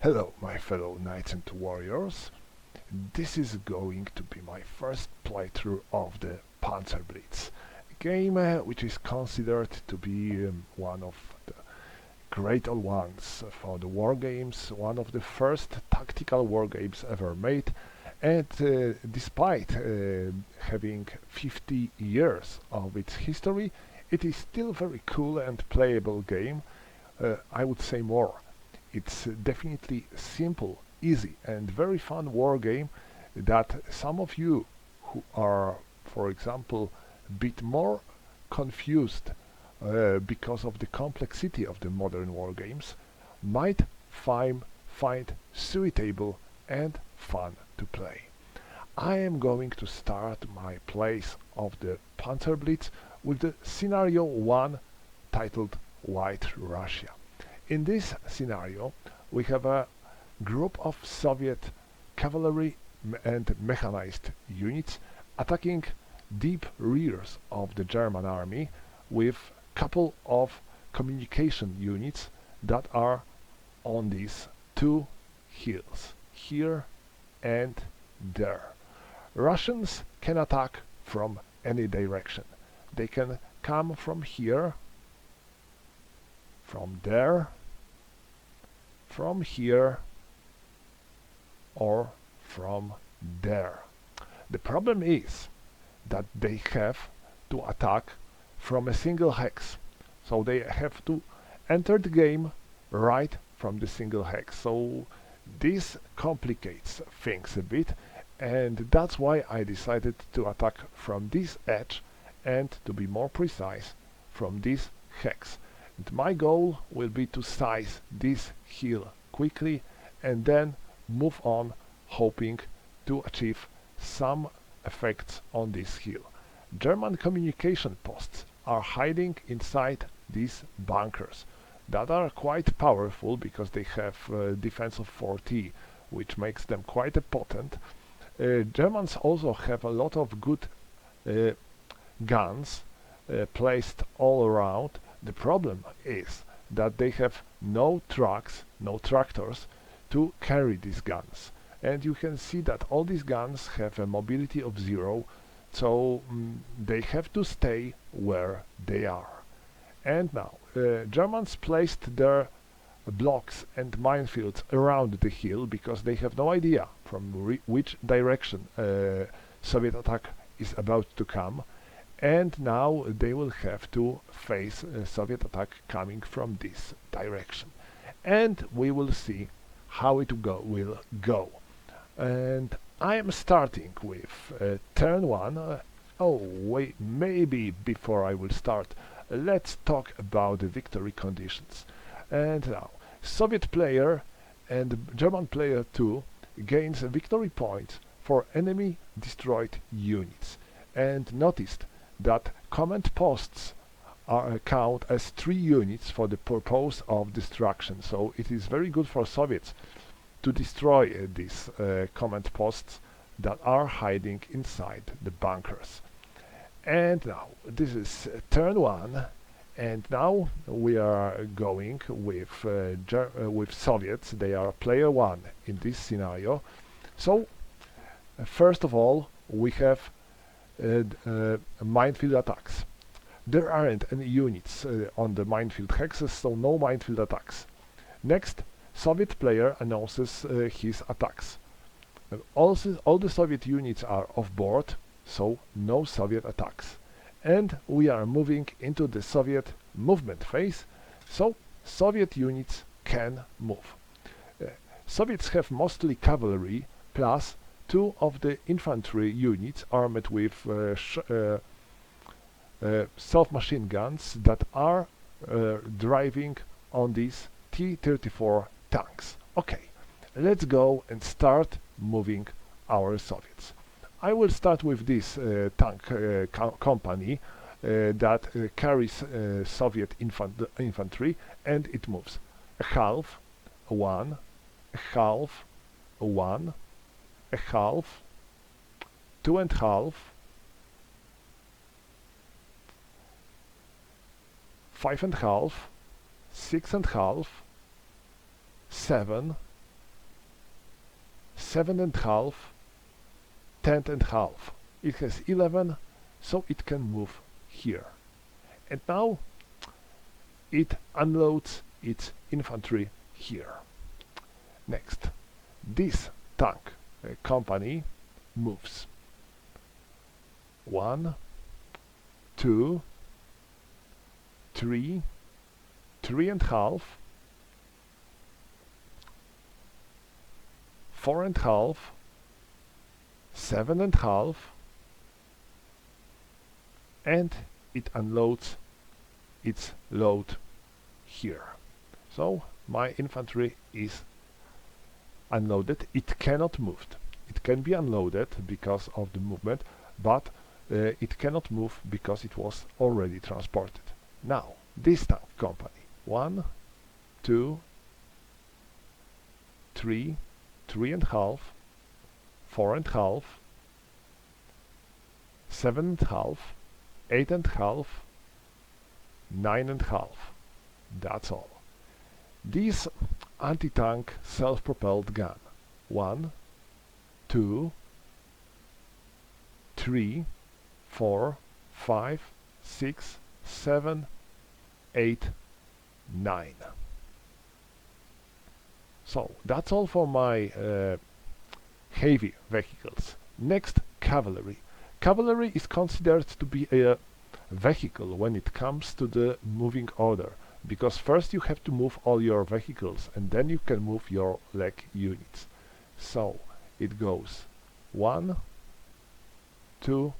Hello, my fellow knights and warriors. This is going to be my first playthrough of the PanzerBlitz, a game which is considered to be one of the great old ones for the war games, one of the first tactical war games ever made, and despite having 50 years of its history, it is still very cool and playable game. I would say more. It's definitely simple, easy and very fun war game that some of you who are, for example, a bit more confused because of the complexity of the modern war games might find suitable and fun to play. I am going to start my plays of the PanzerBlitz with the scenario 1 titled White Russia. In this scenario, we have a group of Soviet cavalry and mechanized units attacking deep rears of the German army with couple of communication units that are on these two hills, here and there. Russians can attack from any direction. They can come from here, from there, from here, or from there. The problem is that they have to attack from a single hex. So they have to enter the game right from the single hex. So this complicates things a bit, and that's why I decided to attack from this edge and, to be more precise, from this hex. And my goal will be to size this hill quickly and then move on, hoping to achieve some effects on this hill. German communication posts are hiding inside these bunkers that are quite powerful because they have defense of 40, which makes them quite potent. Germans also have a lot of good guns placed all around. The problem is that they have no trucks, no tractors to carry these guns. And you can see that all these guns have a mobility of 0, so they have to stay where they are. And now, Germans placed their blocks and minefields around the hill because they have no idea from which direction Soviet attack is about to come. And now they will have to face a Soviet attack coming from this direction. And we will see how it will go. And I am starting with turn 1. Oh wait, maybe before I will start, let's talk about the victory conditions. And now, Soviet player and German player 2 gains a victory point for enemy destroyed units. And noticed that command posts count as 3 units for the purpose of destruction. So it is very good for Soviets to destroy these command posts that are hiding inside the bunkers. And now this is turn 1, and now we are going with Soviets. They are player 1 in this scenario. So first of all, we have minefield attacks. There aren't any units on the minefield hexes, so no minefield attacks. Next, Soviet player announces his attacks. All the Soviet units are off board, so no Soviet attacks. And we are moving into the Soviet movement phase, so Soviet units can move. Soviets have mostly cavalry, plus 2 of the infantry units armed with self-machine guns that are driving on these T-34 tanks. Okay, let's go and start moving our Soviets. I will start with this tank company that carries Soviet infantry, and it moves a half, a 1, a half, a 1, a half, 2.5, 5.5, 6.5, 7, 7.5, 10.5. It has 11, so it can move here. And now it unloads its infantry here. Next, this tank company moves 1, 2, 3, 3.5, 4.5, 7.5, and it unloads its load here. So my infantry is unloaded. It cannot move. It can be unloaded because of the movement, but it cannot move because it was already transported. Now, this tank company, 1, 2, 3, 3.5, 4.5, 7.5, 8.5, 9.5. That's all. This anti-tank self-propelled gun, 1, 2, 3, 4, 5, 6, 7, 8, 9. So that's all for my heavy vehicles. Next, cavalry. Cavalry is considered to be a vehicle when it comes to the moving order, because first you have to move all your vehicles and then you can move your leg units. So it goes 1, 2,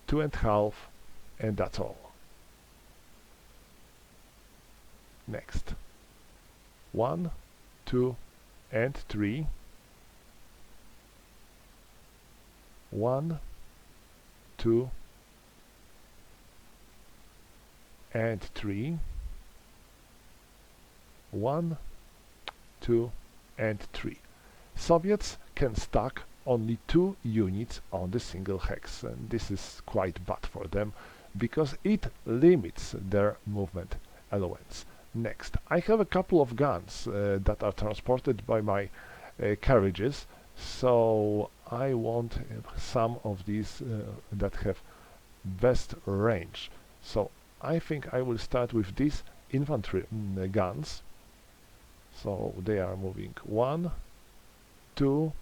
2.5, and that's all. Next, 1, 2, and 3. 1, 2, and 3. 1, 2, and 3. Soviets can stack only 2 units on the single hex, and this is quite bad for them because it limits their movement allowance. Next, I have a couple of guns that are transported by my carriages, so I want some of these that have best range. So I think I will start with these infantry guns. So they are moving 1, 2,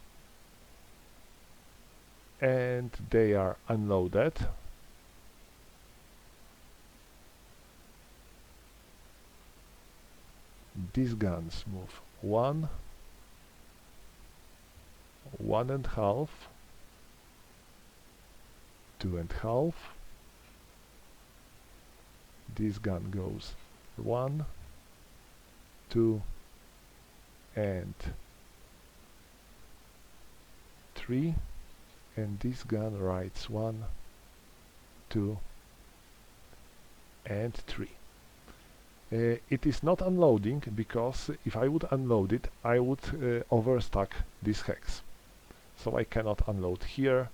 and they are unloaded. These guns move 1, 1.5, 2.5. This gun goes 1, 2, and 3, and this gun rides 1, 2, and 3. It is not unloading because if I would unload it, I would overstack this hex. So I cannot unload here.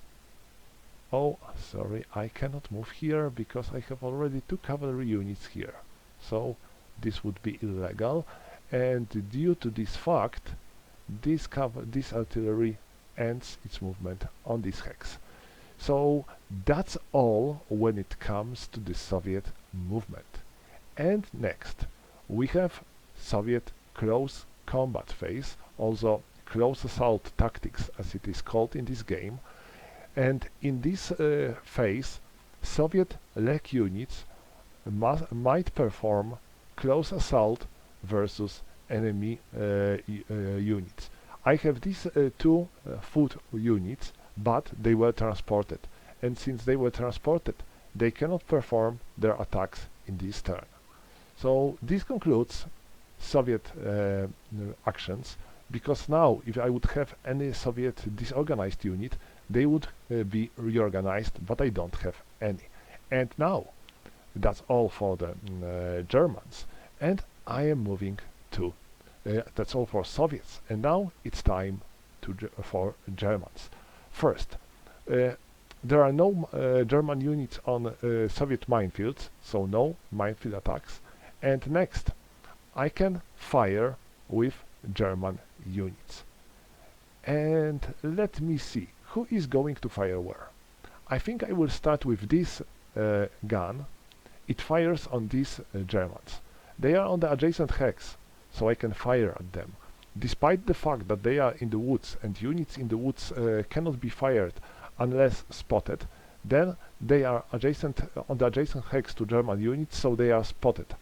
Oh, sorry, I cannot move here because I have already 2 cavalry units here. So this would be illegal, and due to this fact, this artillery ends its movement on this hex. So that's all when it comes to the Soviet movement. And next, we have Soviet close combat phase, also close assault tactics as it is called in this game. And in this phase, Soviet leg units might perform close assault versus enemy units. I have these 2 foot units, but they were transported. And since they were transported, they cannot perform their attacks in this turn. So this concludes Soviet actions, because now if I would have any Soviet disorganized unit, they would be reorganized, but I don't have any. And now that's all for the Germans, and I am moving to that's all for Soviets, and now it's time for Germans. First, there are no German units on Soviet minefields, so no minefield attacks. And next, I can fire with German units. And let me see who is going to fire where. I think I will start with this gun. It fires on these Germans. They are on the adjacent hex, so I can fire at them. Despite the fact that they are in the woods and units in the woods cannot be fired unless spotted, then they are adjacent on the adjacent hex to German units, so they are spotted.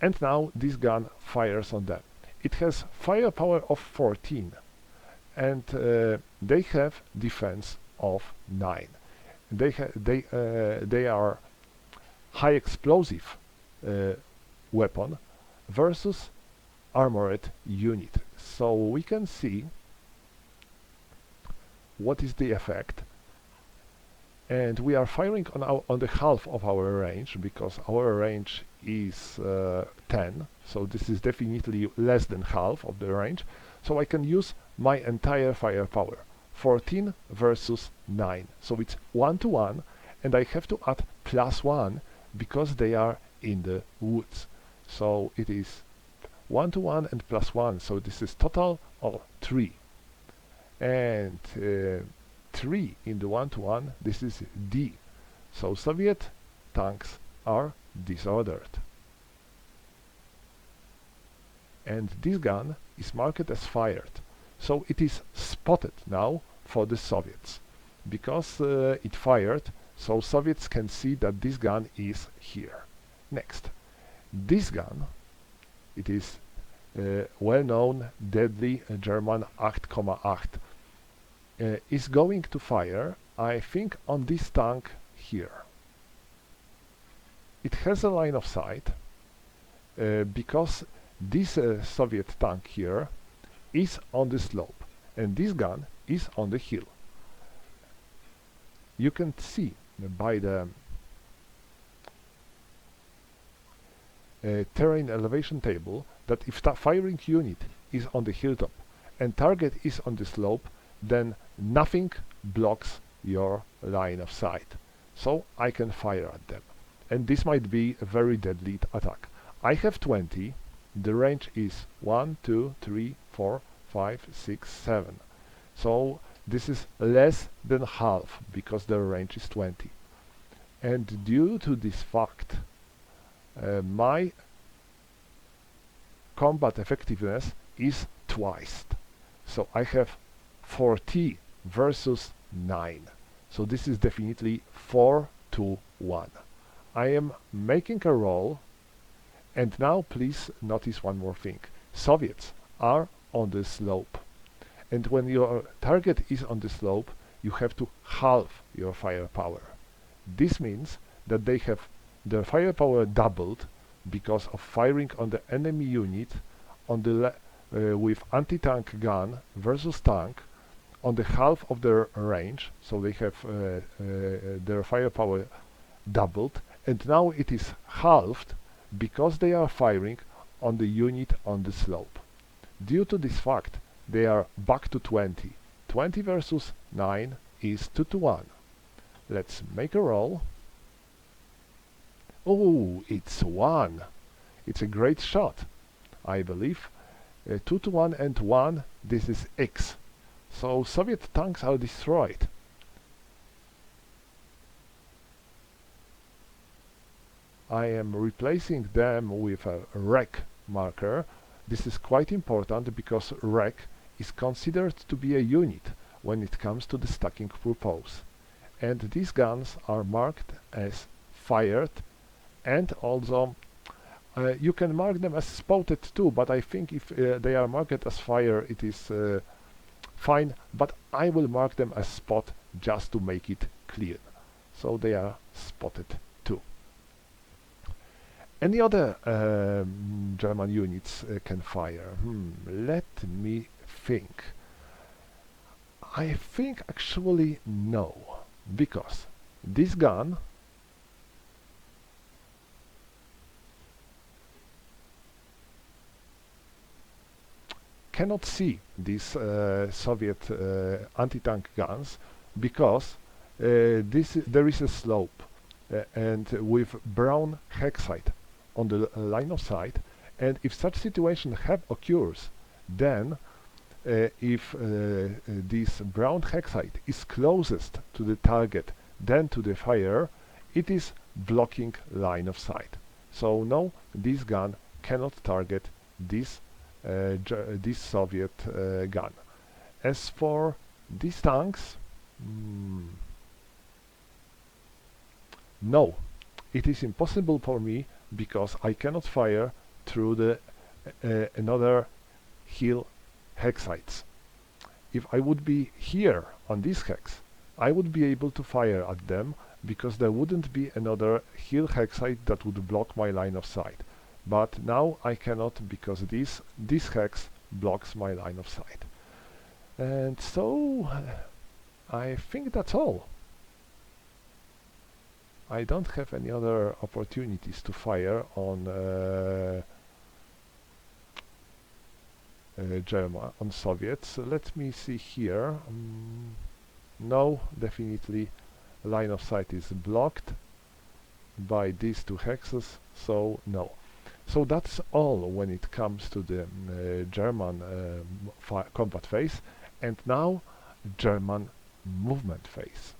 And now this gun fires on them. It has firepower of 14, and they have defense of 9. They are high explosive weapon versus armored unit. So we can see what is the effect, and we are firing on the half of our range, because our range is 10, so this is definitely less than half of the range. So I can use my entire firepower, 14 versus 9, so it's 1 to 1, and I have to add +1 because they are in the woods. So it is 1 to 1 and +1, so this is total of 3. And 3 in the 1 to 1, this is D. So Soviet tanks are disordered. And this gun is marked as fired. So it is spotted now for the Soviets. Because it fired, so Soviets can see that this gun is here. Next. This gun, it is well-known deadly German 8,8, is going to fire, I think, on this tank here. It has a line of sight because this Soviet tank here is on the slope and this gun is on the hill. You can see by the terrain elevation table that if the firing unit is on the hilltop and target is on the slope, then nothing blocks your line of sight. So I can fire at them. And this might be a very deadly attack. I have 20. The range is 1, 2, 3, 4, 5, 6, 7. So this is less than half because the range is 20. And due to this fact, my combat effectiveness is twice. So I have 40 versus 9. So this is definitely 4 to 1. I am making a roll, and now please notice one more thing. Soviets are on the slope. And when your target is on the slope, you have to halve your firepower. This means that they have their firepower doubled because of firing on the enemy unit on the with anti-tank gun versus tank on the half of their range, so they have their firepower doubled, and now it is halved because they are firing on the unit on the slope. Due to this fact, they are back to 20. 20 versus 9 is 2 to 1. Let's make a roll. Oh, it's 1. It's a great shot, I believe. 2 to 1 and 1, this is X. So Soviet tanks are destroyed. I am replacing them with a wreck marker. This is quite important because wreck is considered to be a unit when it comes to the stacking purpose. And these guns are marked as fired, and also you can mark them as spotted too, but I think if they are marked as fire it is fine, but I will mark them as spot just to make it clear. So they are spotted too. Any other German units can fire? Let me think. I think actually no, because this gun cannot see these Soviet anti-tank guns because there is a slope and with brown hexite on the line of sight, and if such situation occurs, Then if this brown hexite is closest to the target than to the fire, it is blocking line of sight. So no, this gun cannot target this this Soviet gun. As for these tanks, no, it is impossible for me because I cannot fire through the another hill hexites. If I would be here on this hex, I would be able to fire at them because there wouldn't be another hill hexite that would block my line of sight. But now I cannot because this hex blocks my line of sight. And so I think that's all. I don't have any other opportunities to fire on German, on Soviets. Let me see here. No, definitely line of sight is blocked by these two hexes, so no. So that's all when it comes to the German combat phase, and now German movement phase.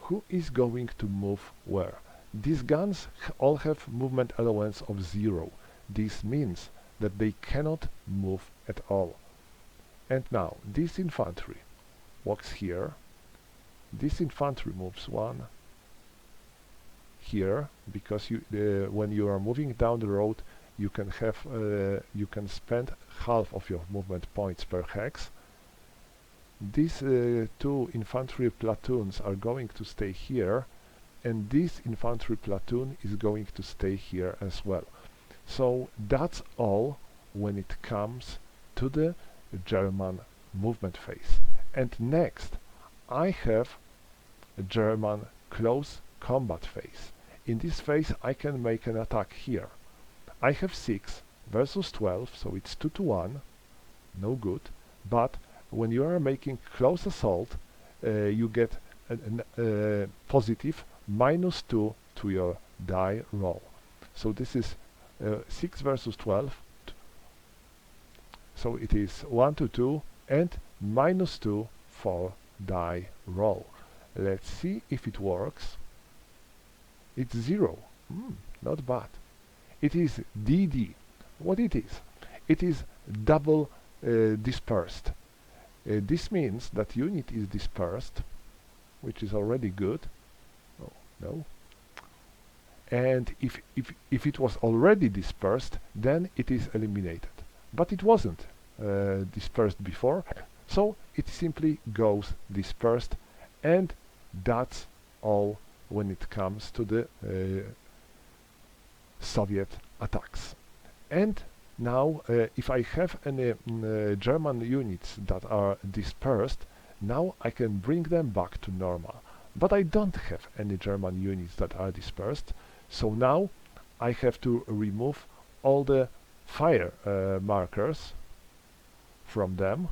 Who is going to move where? These guns all have movement allowance of 0. This means that they cannot move at all. And now this infantry walks here. This infantry moves 1 here, because you when you are moving down the road, you can have you can spend half of your movement points per hex. These two infantry platoons are going to stay here, and this infantry platoon is going to stay here as well. So that's all when it comes to the German movement phase. And next I have a German close combat phase. In this phase I can make an attack here. I have 6 versus 12, so it's 2 to 1, no good, but when you are making close assault, you get a positive -2 to your die roll. So this is 6 versus 12, so it is 1 to 2 and -2 for die roll. Let's see if it works. It's 0. Not bad. It is DD. What it is? It is double dispersed. This means that unit is dispersed, which is already good. Oh, no. And if it was already dispersed, then it is eliminated. But it wasn't dispersed before, so it simply goes dispersed, and that's all when it comes to the Soviet attacks. And now, if I have any German units that are dispersed, now I can bring them back to normal. But I don't have any German units that are dispersed, so now I have to remove all the fire markers from them,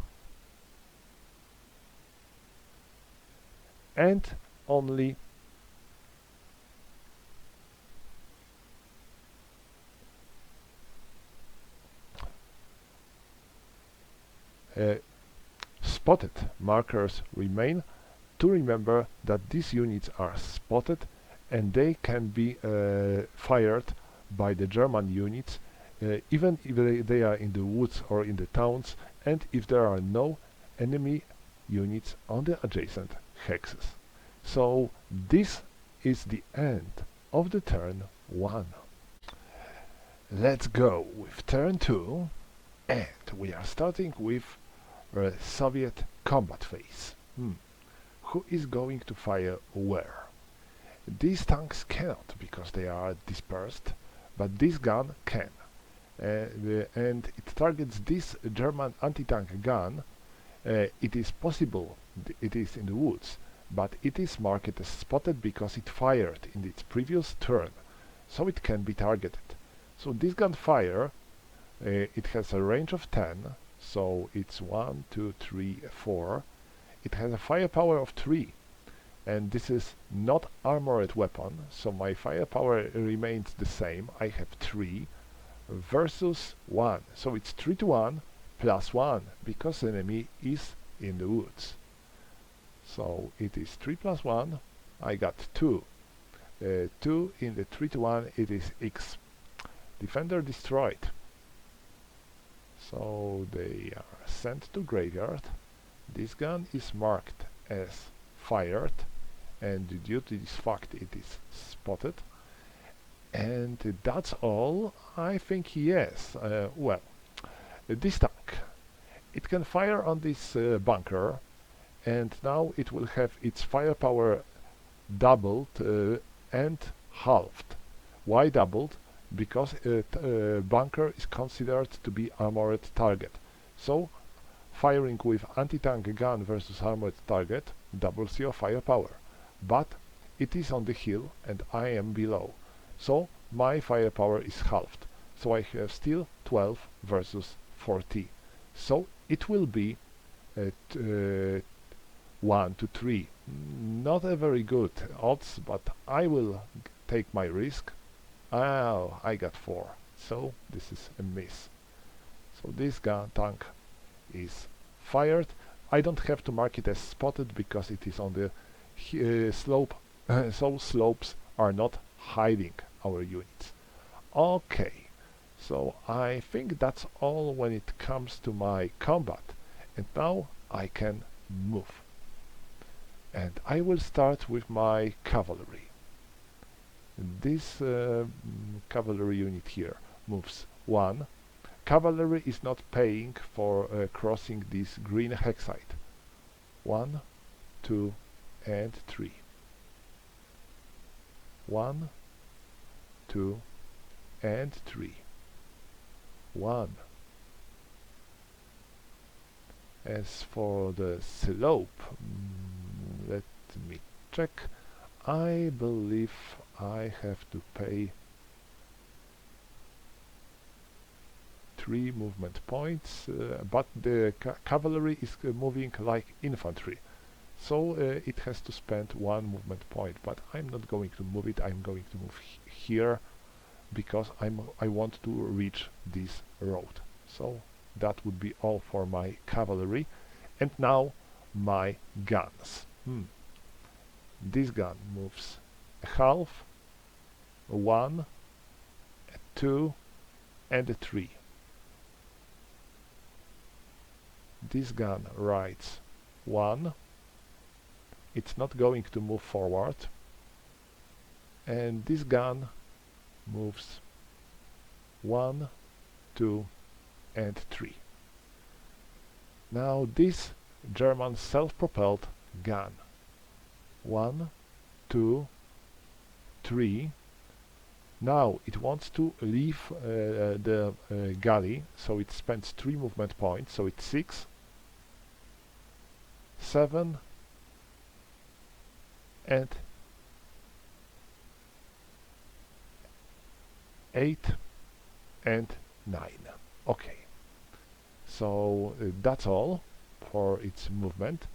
and only spotted markers remain, to remember that these units are spotted and they can be fired by the German units even if they are in the woods or in the towns, and if there are no enemy units on the adjacent hexes. So this is the end of the turn 1. Let's go with turn 2, and we are starting with Soviet combat phase. Who is going to fire where? These tanks cannot because they are dispersed, but this gun can. And it targets this German anti-tank gun. It is possible it is in the woods, but it is marked as spotted because it fired in its previous turn, so it can be targeted. So this gun fire, it has a range of 10, so it's 1, 2, 3, 4. It has a firepower of 3, and this is not armored weapon, so my firepower remains the same. I have 3, versus 1. So it's 3 to 1 plus 1 because enemy is in the woods. So it is 3 plus 1. I got 2. 2 in the 3 to 1, it is X. Defender destroyed. So they are sent to graveyard. This gun is marked as fired, and due to this fact it is spotted. And that's all. I think yes. Well, this tank, it can fire on this bunker, and now it will have its firepower doubled and halved. Why doubled? Because bunker is considered to be armored target. So firing with anti-tank gun versus armored target doubles your firepower. But it is on the hill and I am below. So my firepower is halved. So I have still 12 versus 40. So it will be 1 to 3. Not a very good odds, but I will take my risk. Oh, I got 4. So this is a miss. So this gun tank is fired. I don't have to mark it as spotted because it is on the slope, so slopes are not hiding our units. Okay, so I think that's all when it comes to my combat, and now I can move. And I will start with my cavalry. This cavalry unit here moves 1. Cavalry is not paying for crossing this green hexite. 1, 2, and 3. 1, 2, and 3. 1. As for the slope, let me check. I believe I have to pay 3 movement points, but the cavalry is moving like infantry, so it has to spend 1 movement point, but I'm not going to move it. I'm going to move here because I want to reach this road. So that would be all for my cavalry. And now my guns. This gun moves a half, 1, 2, and 3. This gun rides 1. It's not going to move forward. And this gun moves 1, 2, and 3. Now this German self-propelled gun. 1, 2, 3. Now it wants to leave the galley, so it spends 3 movement points, so it's 6, 7, and 8, and 9. Okay, so that's all for its movement,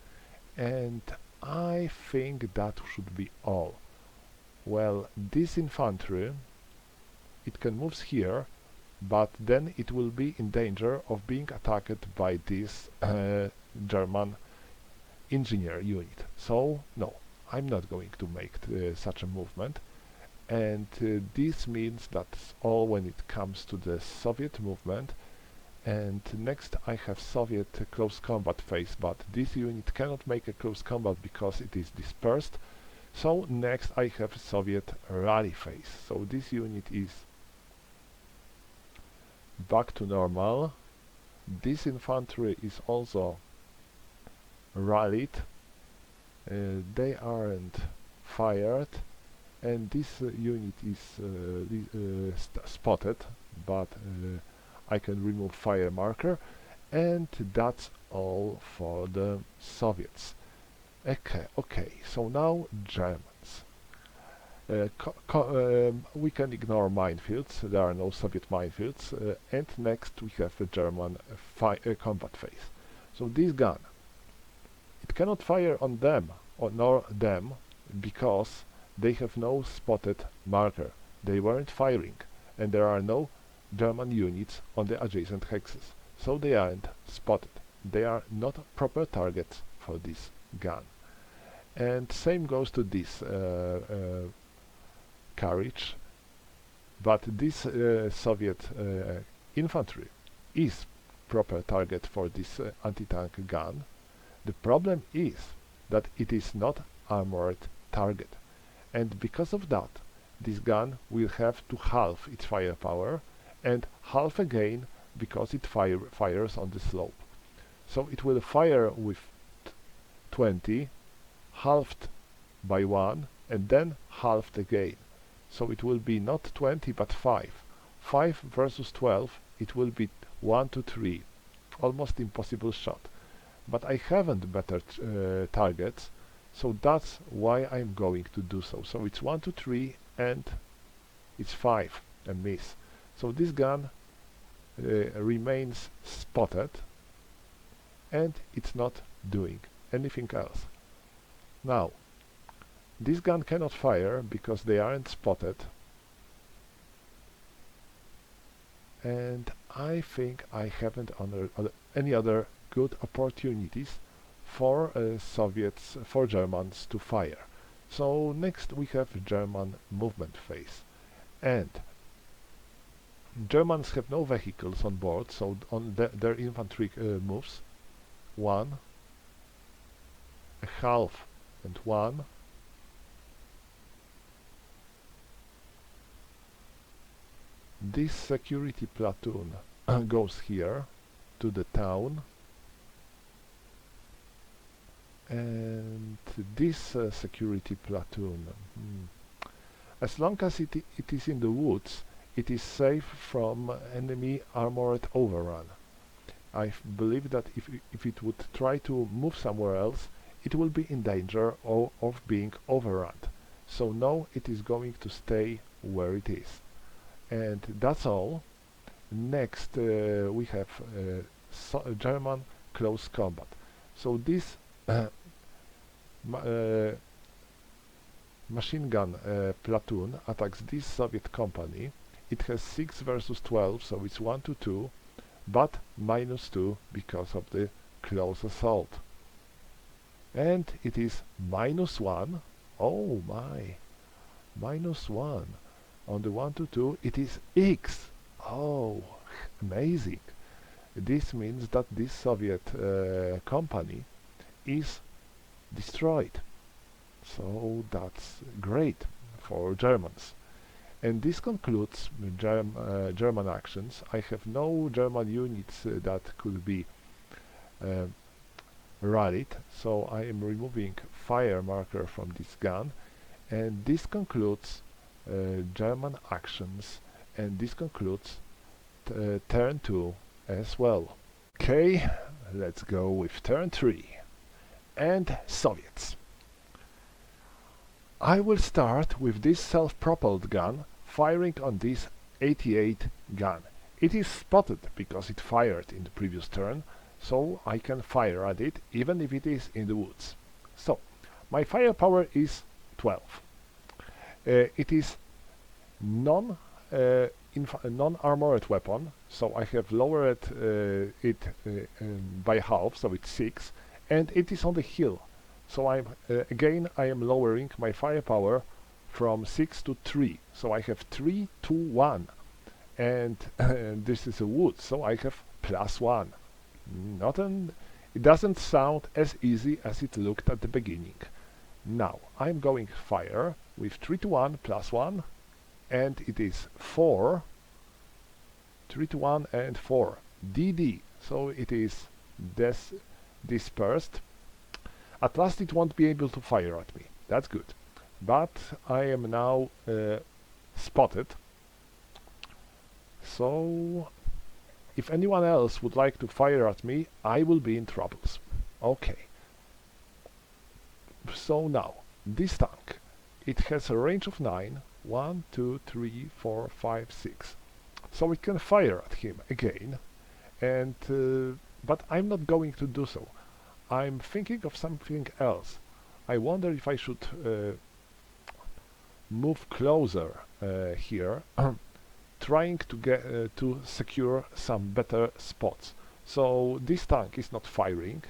and I think that should be all. Well, this infantry, it can move here, but then it will be in danger of being attacked by this German engineer unit. So no, I'm not going to make such a movement, and this means that's all when it comes to the Soviet movement. And next I have Soviet close combat phase, but this unit cannot make a close combat because it is dispersed. So next I have Soviet rally phase. So this unit is back to normal. This infantry is also rallied. They aren't fired, and this unit is spotted, but I can remove fire marker, and that's all for the Soviets. Okay, so now Germans. We can ignore minefields, there are no Soviet minefields, and next we have a German combat phase. So this gun, it cannot fire on them, or nor them, because they have no spotted marker. They weren't firing, and there are no German units on the adjacent hexes, so they aren't spotted. They are not proper targets for this gun. And same goes to this carriage, but this Soviet infantry is proper target for this anti-tank gun. The problem is that it is not armored target, and because of that this gun will have to halve its firepower and half again because it fires on the slope. So it will fire with 20, halved by 1, and then halved again. So it will be not 20 but 5. 5 versus 12, it will be 1 to 3. Almost impossible shot. But I haven't better targets, so that's why I'm going to do so. So it's 1 to 3 and it's 5, a miss. So this gun remains spotted and it's not doing anything else. Now, this gun cannot fire because they aren't spotted, and I think I haven't any other good opportunities for for Germans to fire. So next we have German movement phase, and Germans have no vehicles on board, so on their infantry moves 1, a half and 1, this security platoon goes here to the town, and this security platoon, as long as it is in the woods, it is safe from enemy armored overrun. I believe that if it would try to move somewhere else, it will be in danger of being overrun. So now it is going to stay where it is. And that's all. Next we have German close combat. So this machine gun platoon attacks this Soviet company. It has 6 versus 12, so it's 1 to 2, but -2 because of the close assault. And it is -1. Oh my! -1. On the 1 to 2 it is X. Oh, amazing. This means that this Soviet company is destroyed. So that's great for Germans. And this concludes German actions. I have no German units that could be rallied, so I am removing fire marker from this gun, and this concludes German actions, and this concludes turn 2 as well. Okay, let's go with turn 3 and Soviets. I will start with this self-propelled gun firing on this 88 gun. It is spotted because it fired in the previous turn, so I can fire at it even if it is in the woods. So my firepower is 12. It is non-armored weapon, so I have lowered it by half, so it's 6, and it is on the hill. So I am lowering my firepower from 6 to 3, so I have 3 to 1, and this is a wood, so I have +1. It doesn't sound as easy as it looked at the beginning. Now I'm going fire with 3 to 1 +1, and it is 4. 3 to 1 and 4. DD, so it is dispersed. At last it won't be able to fire at me. That's good. But I am now spotted. So if anyone else would like to fire at me, I will be in troubles. Okay. So now, this tank, it has a range of 9. 1, 2, 3, 4, 5, 6. So it can fire at him again, and but I'm not going to do so. I'm thinking of something else. I wonder if I should move closer here trying to get to secure some better spots. So this tank is not firing,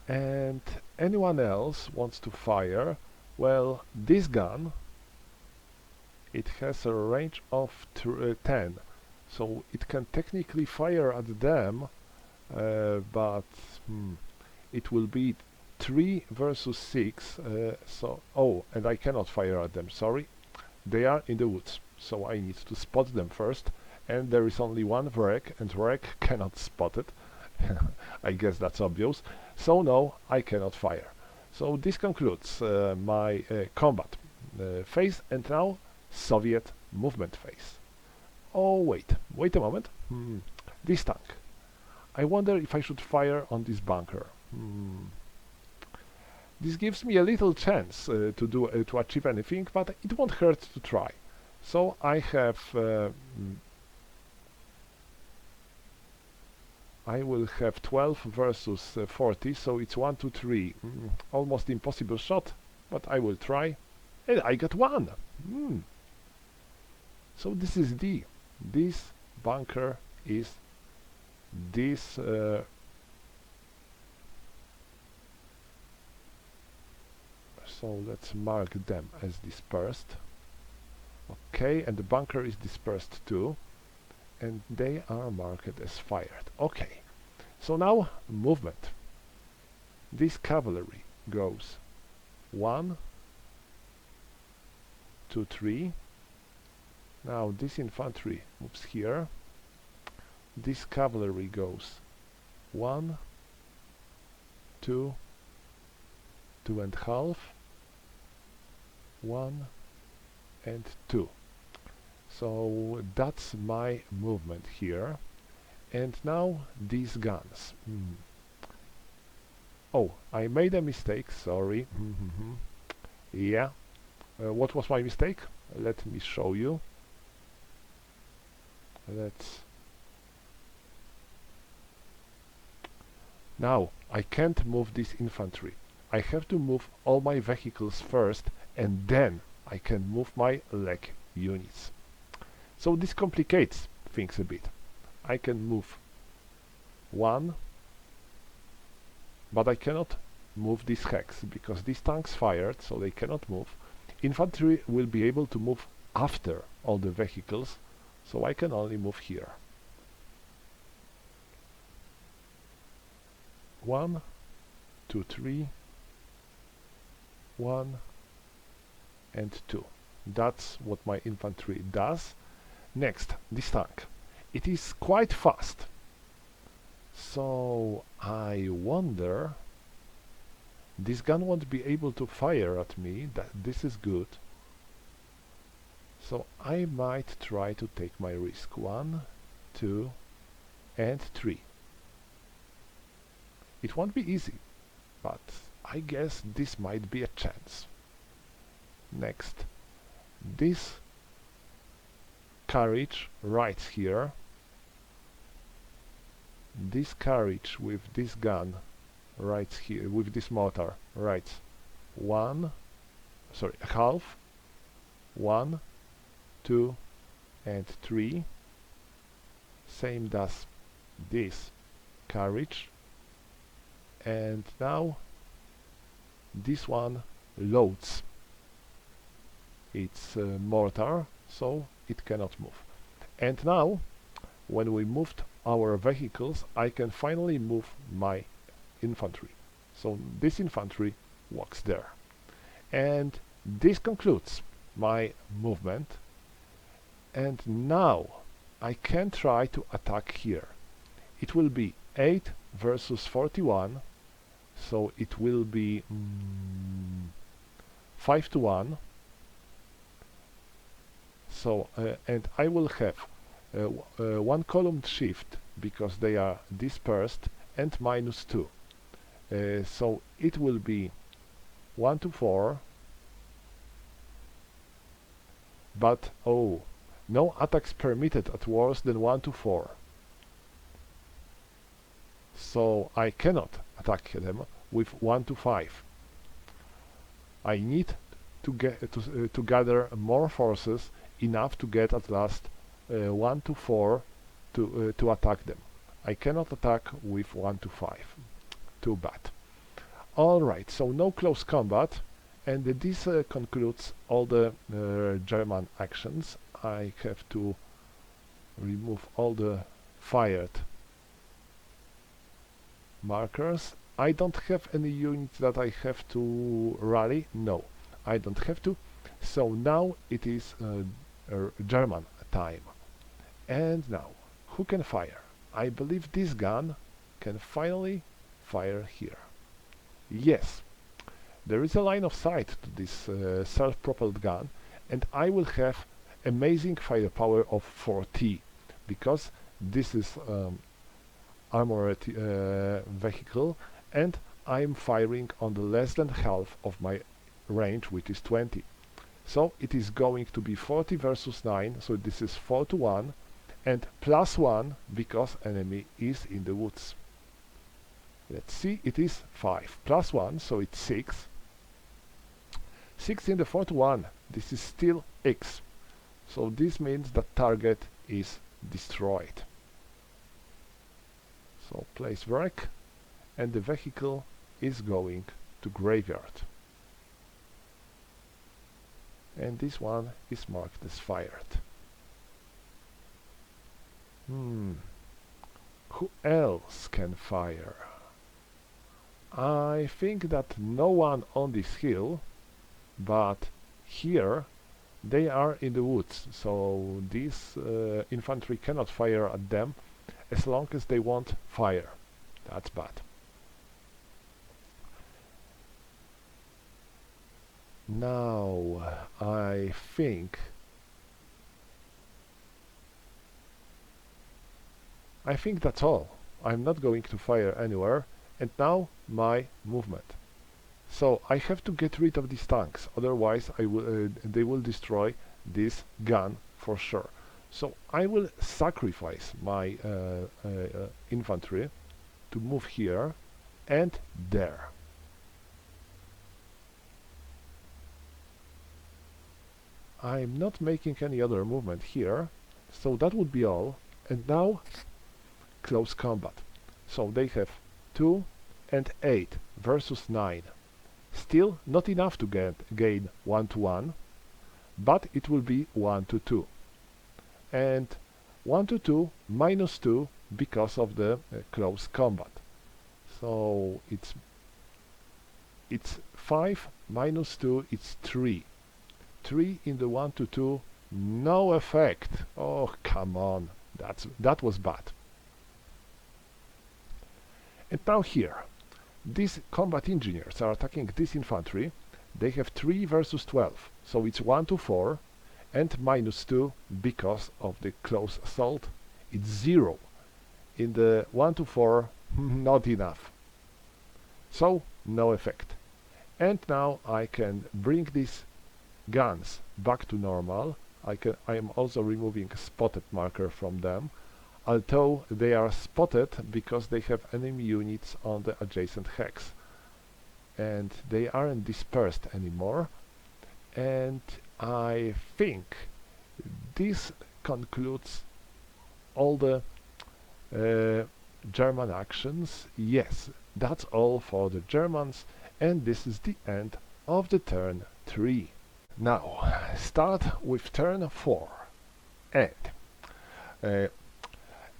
and anyone else wants to fire. Well, this gun, it has a range of 10, so it can technically fire at them, but it will be 3 versus 6, and I cannot fire at them, sorry. They are in the woods, so I need to spot them first, and there is only one wreck, and wreck cannot spot it. I guess that's obvious. So no, I cannot fire. So this concludes my combat phase, and now Soviet movement phase. Oh wait a moment. This tank. I wonder if I should fire on this bunker. This gives me a little chance to achieve anything, but it won't hurt to try. So I have I will have 12 versus 40, so it's 1, 2, 3. Almost impossible shot, but I will try. And I got 1. So this is D. This bunker is this so let's mark them as dispersed. Okay, and the bunker is dispersed too, and they are marked as fired. Okay, so now movement. This cavalry goes 1, 2, 3. Now this infantry moves here. This cavalry goes 1, 2, 2.5, 1 and 2. So that's my movement here. And now these guns. Oh, I made a mistake, sorry. Yeah. What was my mistake? Let me show you. Now, I can't move this infantry. I have to move all my vehicles first, and then I can move my leg units. So this complicates things a bit. I can move 1, but I cannot move this hex, because these tanks fired, so they cannot move. Infantry will be able to move after all the vehicles, so I can only move here. 1, 2, 3, 1 and 2. That's what my infantry does. Next, this tank. It is quite fast. So I wonder, this gun won't be able to fire at me. This is good. So I might try to take my risk. 1, 2 and 3. It won't be easy, but I guess this might be a chance. Next, this carriage rides here. This carriage with this gun rides here, with this mortar rides half, 1, 2 and 3. Same does this carriage. And now this one loads its mortar, so it cannot move. And now, when we moved our vehicles, I can finally move my infantry. So this infantry walks there. And this concludes my movement. And now I can try to attack here. It will be 8 versus 41, so it will be 5 to 1. So and I will have one column shift because they are dispersed, and -2. So it will be 1 to 4. But oh, no attacks permitted at worse than 1 to 4. So I cannot attack them with 1 to 5. I need to gather more forces enough to get at last 1 to 4 to attack them. I cannot attack with 1 to 5. Too bad. Alright, so no close combat, and this concludes all the German actions. I have to remove all the fired markers. I don't have any units that I have to rally. No, I don't have to. So now it is German time. And now, who can fire? I believe this gun can finally fire here. Yes, there is a line of sight to this self-propelled gun, and I will have amazing firepower of 4T, because this is armored vehicle, and I'm firing on the less than half of my range, which is 20. So it is going to be 40 versus 9, so this is 4 to 1, and plus 1 because enemy is in the woods. Let's see, it is 5 plus 1, so it's 6. 6 in the 4 to 1, this is still X. So this means that target is destroyed. So place wreck, and the vehicle is going to graveyard. And this one is marked as fired. Who else can fire? I think that no one on this hill, but here they are in the woods, so this infantry cannot fire at them as long as they won't fire. That's bad. Now I think that's all. I'm not going to fire anywhere, and now my movement. So I have to get rid of these tanks, otherwise they will destroy this gun for sure. So I will sacrifice my infantry to move here and there. I'm not making any other movement here, so that would be all. And now close combat. So they have 2 and 8 versus 9. Still not enough to gain 1 to 1, but it will be 1 to 2. And 1 to 2 minus 2 because of the close combat. So it's 5 minus 2, it's 3. 3 in the 1 to 2, no effect. Oh, come on, that was bad. And now here, these combat engineers are attacking this infantry. They have 3 versus 12, so it's 1 to 4, and minus 2 because of the close assault. It's 0. In the 1 to 4, not enough. So, no effect. And now I can bring these guns back to normal. I am also removing a spotted marker from them, although they are spotted because they have enemy units on the adjacent hex. And they aren't dispersed anymore. And I think this concludes all the German actions. Yes, that's all for the Germans, and this is the end of the turn 3. Now, start with turn 4, and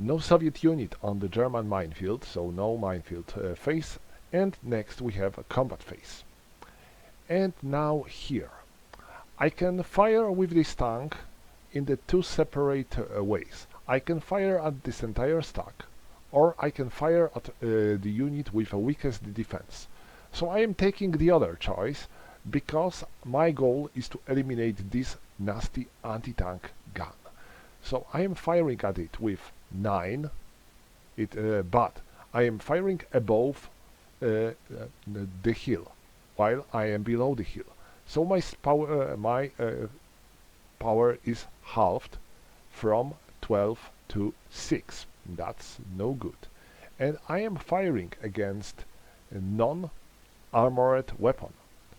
no Soviet unit on the German minefield, so no minefield phase, and next we have a combat phase. And now here, I can fire with this tank in the 2 separate ways. I can fire at this entire stack, or I can fire at the unit with the weakest defense. So I am taking the other choice, because my goal is to eliminate this nasty anti-tank gun. So I am firing at it with 9, but I am firing above the hill, while I am below the hill. So my power is halved from 12 to 6. That's no good. And I am firing against a non-armored weapon.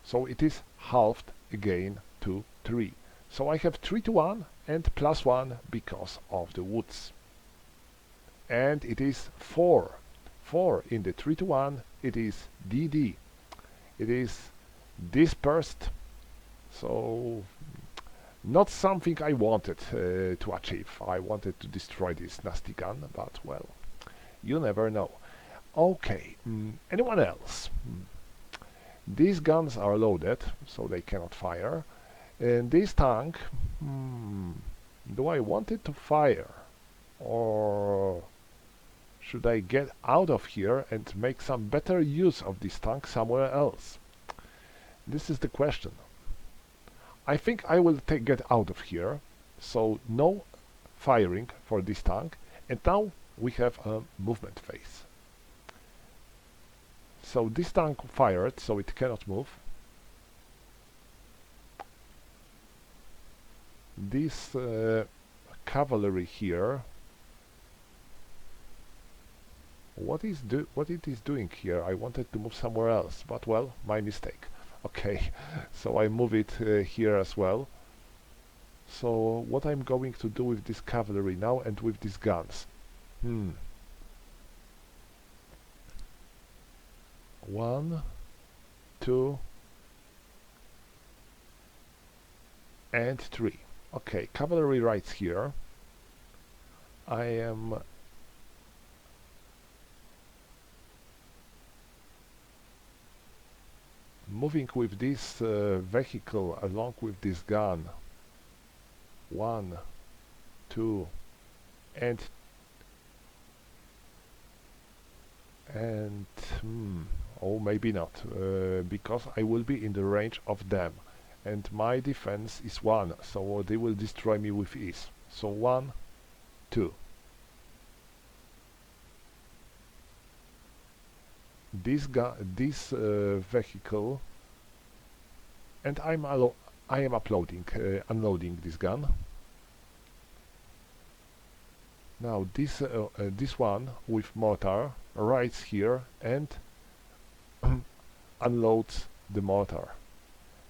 So it is halved again to 3. So I have 3 to 1 and +1 because of the woods. And it is 4. 4 in the 3 to 1, it is DD. It is dispersed. So not something I wanted to achieve. I wanted to destroy this nasty gun, but well, you never know. Okay, anyone else? These guns are loaded, so they cannot fire. And this tank, do I want it to fire? Or should I get out of here and make some better use of this tank somewhere else? This is the question. I think I will get out of here, so no firing for this tank, and now we have a movement phase. So this tank fired, so it cannot move. This cavalry here, what it is doing here? I wanted to move somewhere else, but well, my mistake. Okay, so I move it here as well. So what I'm going to do with this cavalry now and with these guns? 1, 2, and 3. Okay, cavalry right here. I am moving with this vehicle along with this gun. 1, 2, and oh, maybe not, because I will be in the range of them, and my defense is 1, so they will destroy me with ease. So 1, 2. This vehicle, and I am unloading this gun. Now this one with mortar rides here and unloads the mortar,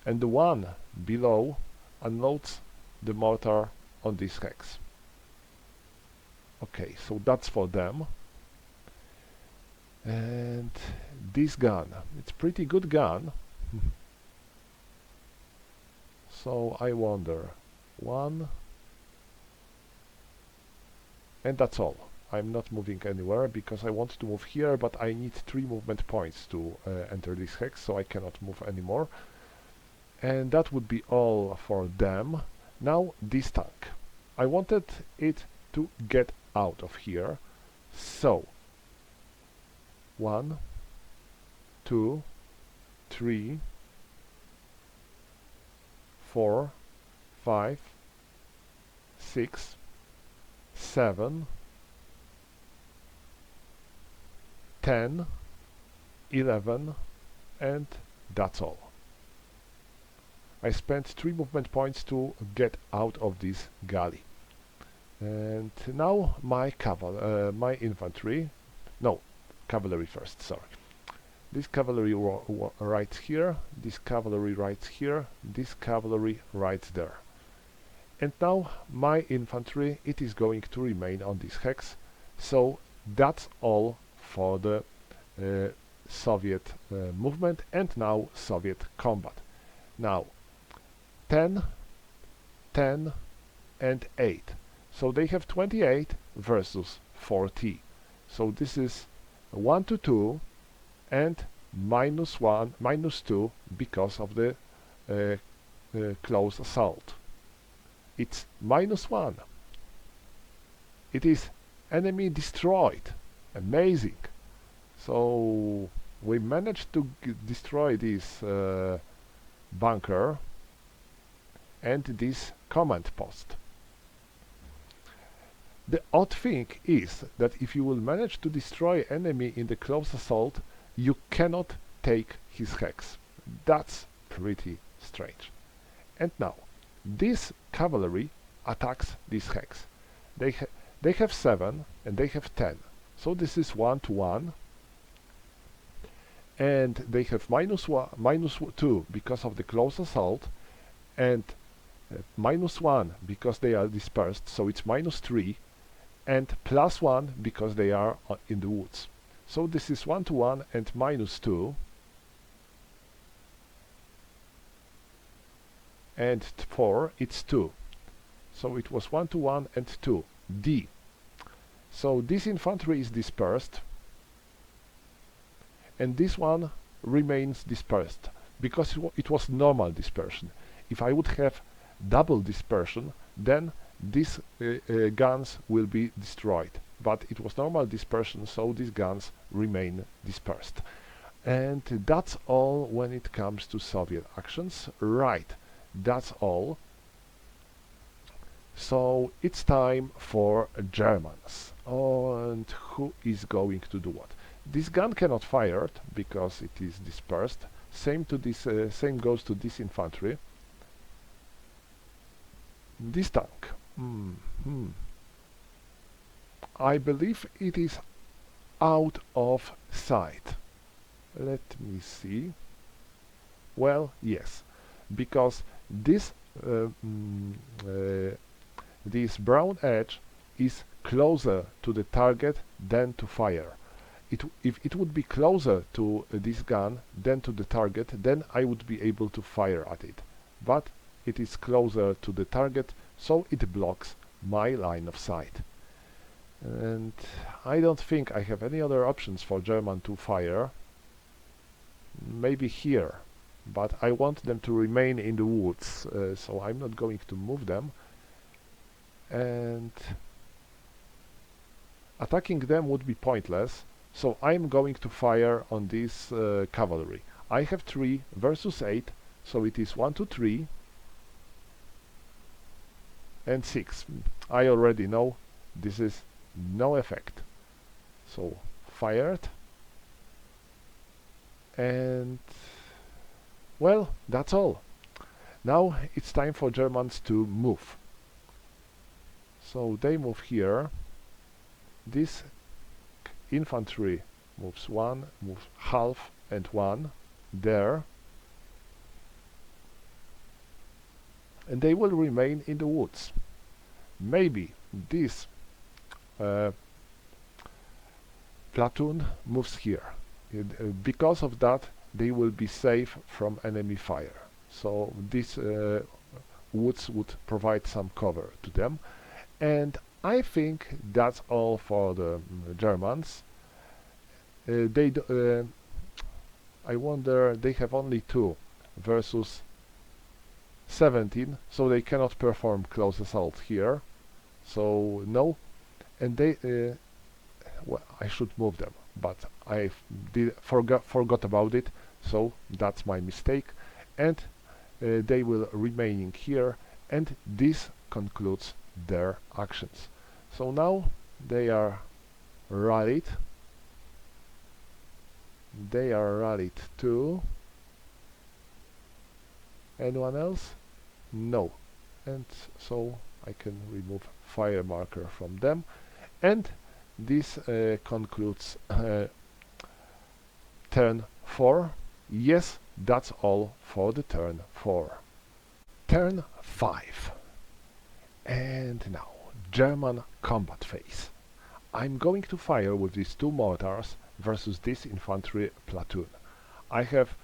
and the one below unloads the mortar on this hex. Okay, so that's for them. And this gun, it's pretty good gun. So I wonder, 1, and that's all. I'm not moving anywhere because I want to move here, but I need 3 movement points to enter this hex, so I cannot move anymore. And that would be all for them. Now this tank. I wanted it to get out of here, so 1, 2, 3, 4, 5, 6, 7, 10, 11, and that's all. I spent 3 movement points to get out of this galley. And now my infantry, no, cavalry first, sorry. This cavalry rides here, this cavalry rides here, this cavalry rides there. And now my infantry, it is going to remain on this hex. So that's all for the Soviet movement and now Soviet combat. Now 10, 10 and 8. So they have 28 versus 40. So this is 1 to 2 and -1, -2 because of the close assault. It's -1. It is enemy destroyed. Amazing. So we managed to destroy this bunker and this command post. The odd thing is that if you will manage to destroy enemy in the close assault, you cannot take his hex. That's pretty strange. And now, this cavalry attacks this hex. They have 7 and they have 10. So this is 1 to 1. And they have -2 because of the close assault and -1 because they are dispersed, so it's -3, and +1 because they are in the woods. So this is 1 to 1 and -2, and 4 it's 2. So it was 1 to 1 and 2. D. So this infantry is dispersed, and this one remains dispersed because it was normal dispersion. If I would have double dispersion, then these guns will be destroyed. But it was normal dispersion, so these guns remain dispersed. And that's all when it comes to Soviet actions. Right, that's all. So it's time for Germans. Oh, and who is going to do what? This gun cannot fire it because it is dispersed. Same goes to this infantry. This tank. I believe it is out of sight. Let me see. Well, yes, because this brown edge is closer to the target than to fire. If it would be closer to this gun than to the target, then I would be able to fire at it. But it is closer to the target, so it blocks my line of sight. And I don't think I have any other options for German to fire. Maybe here, but I want them to remain in the woods, so I'm not going to move them. And attacking them would be pointless, so I'm going to fire on this cavalry. I have 3 versus 8, so it is 1 to 3 and 6. I already know this is no effect. So fired, and well, that's all. Now it's time for Germans to move. So they move here. This infantry moves 1, moves half and 1 there. And they will remain in the woods. Maybe this platoon moves here. Because of that, they will be safe from enemy fire. So these woods would provide some cover to them. And I think that's all for the Germans. I wonder, they have only 2 versus 17, so they cannot perform close assault here. So no, and they well, I should move them, but I forgot about it, so that's my mistake. And they will remaining here, and this concludes their actions. So now they are rallied. They are rallied too. Anyone else? No. And so I can remove fire marker from them. And this concludes turn 4. Yes, that's all for the turn 4. Turn 5. And now, German combat phase. I'm going to fire with these 2 mortars versus this infantry platoon. I have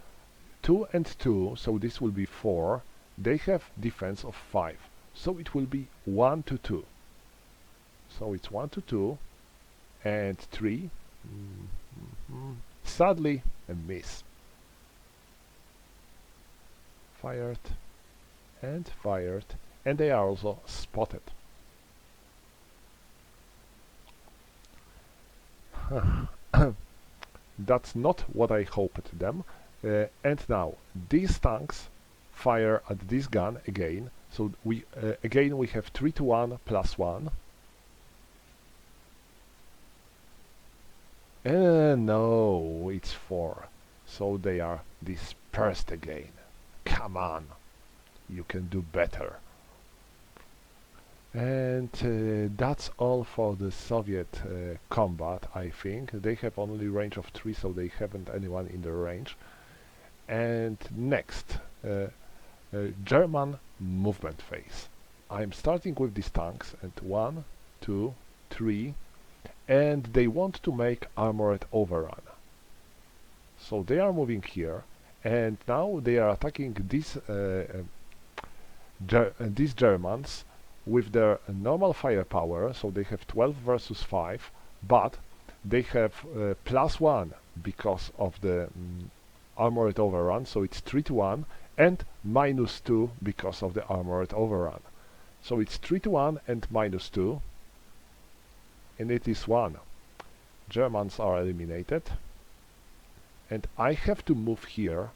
2 and 2, so this will be 4. They have defense of 5, so it will be 1 to 2. So it's 1 to 2 and 3. Sadly, a miss. Fired, and they are also spotted. That's not what I hoped them. And now these tanks fire at this gun again. So we again we have 3 to 1 plus 1. No, it's 4. So they are dispersed again. Come on, you can do better. And that's all for the Soviet combat, I think. They have only range of 3, so they haven't anyone in the range. And next, German movement phase. I'm starting with these tanks, and 1, 2, 3, and they want to make armored overrun. So they are moving here, and now they are attacking these Germans with their normal firepower. So they have 12 versus 5, but they have +1 because of the armored overrun, so it's 3-1, and -2 because of the armored overrun. So it's 3-1 and -2, and it is 1. Germans are eliminated, and I have to move here,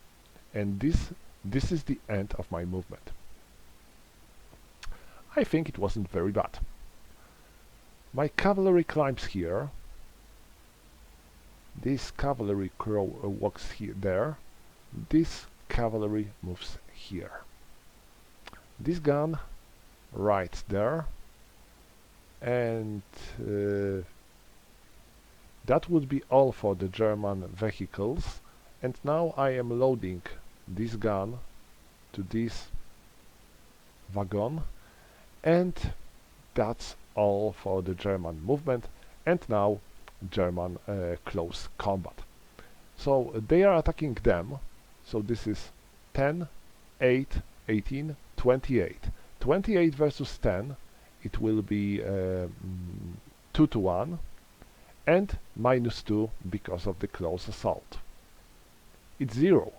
and this is the end of my movement. I think it wasn't very bad. My cavalry climbs here. This cavalry walks here, there. This cavalry moves here. This gun right there, and that would be all for the German vehicles. And now I am loading this gun to this wagon, and that's all for the German movement. And now German close combat. So they are attacking them. So this is 10, 8, 18, 28. 28 versus 10, it will be 2-1 and -2 because of the close assault. It's 0.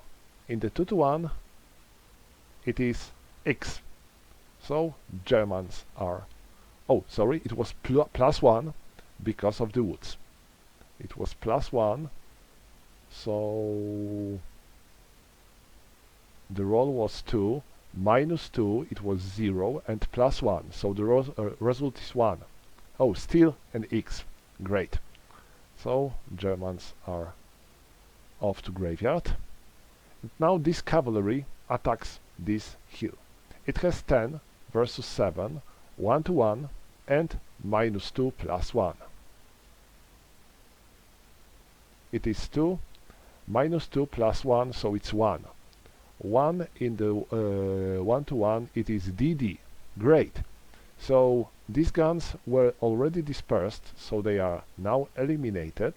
In the 2-1, it is X. So Germans are... Oh, sorry, it was +1 because of the woods. It was +1, so the roll was 2, -2, it was 0, and +1, so the result is 1. Oh, still an X. Great. So Germans are off to graveyard. And now this cavalry attacks this hill. It has 10 versus 7, 1-1, and -2 +1. It is 2, -2 +1, so it's 1. 1 in the 1-1, it is DD. Great. So these guns were already dispersed, so they are now eliminated.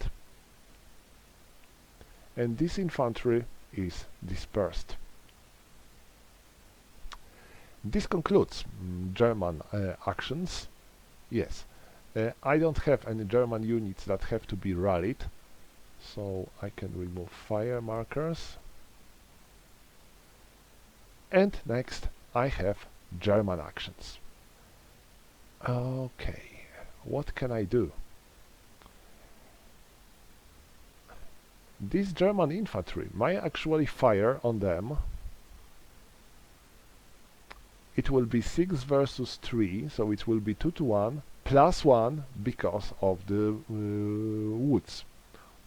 And this infantry is dispersed. This concludes German actions. Yes, I don't have any German units that have to be rallied, so I can remove fire markers. And next I have German actions. Okay, what can I do? This German infantry might actually fire on them. It will be 6 versus 3, so it will be 2-1, +1 because of the woods.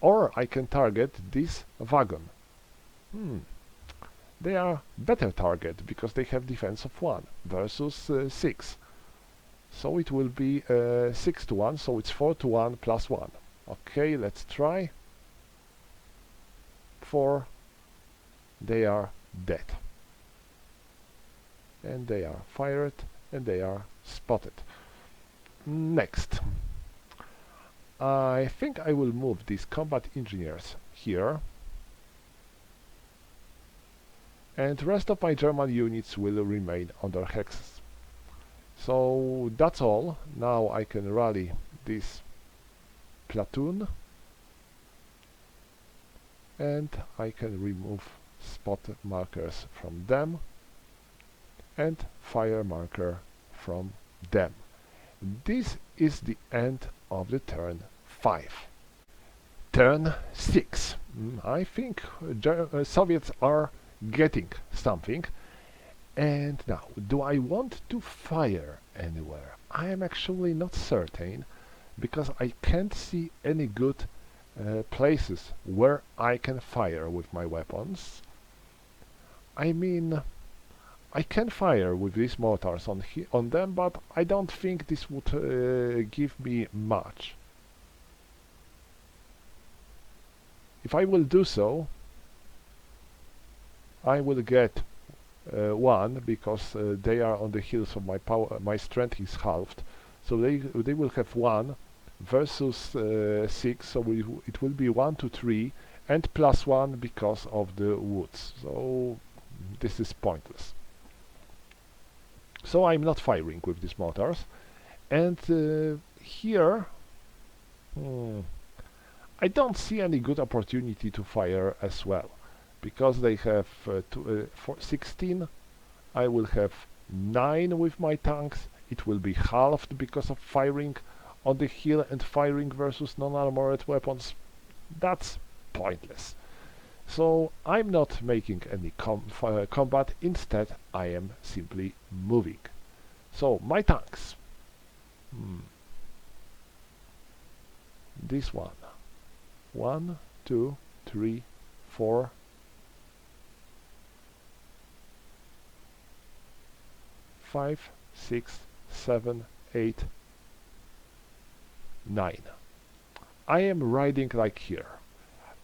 Or I can target this wagon. They are better target because they have defense of 1 versus 6. So it will be 6-1, so it's 4-1 +1. Okay, let's try. 4. They are dead. And they are fired, and they are spotted. Next. I think I will move these combat engineers here. And the rest of my German units will remain on their hexes. So that's all. Now I can rally this platoon, and I can remove spot markers from them and fire marker from them. This is the end of the turn 5. Turn 6. I think Soviets are getting something. And now, do I want to fire anywhere? I am actually not certain, because I can't see any good places where I can fire with my weapons. I mean, I can fire with these mortars on them, but I don't think this would give me much. If I will do so, I will get 1 because they are on the hill, so my strength is halved. So they will have 1 versus 6, so it will be 1 to 3 and plus 1 because of the woods. So this is pointless. So I'm not firing with these mortars. And here I don't see any good opportunity to fire as well, because they have 16. I will have 9 with my tanks. It will be halved because of firing on the hill and firing versus non-armored weapons. That's pointless. So I'm not making any combat. Instead, I am simply moving. So my tanks. This one. 1, 2, 3, 4. 5, 6, 7, 8, 9. I am riding like here.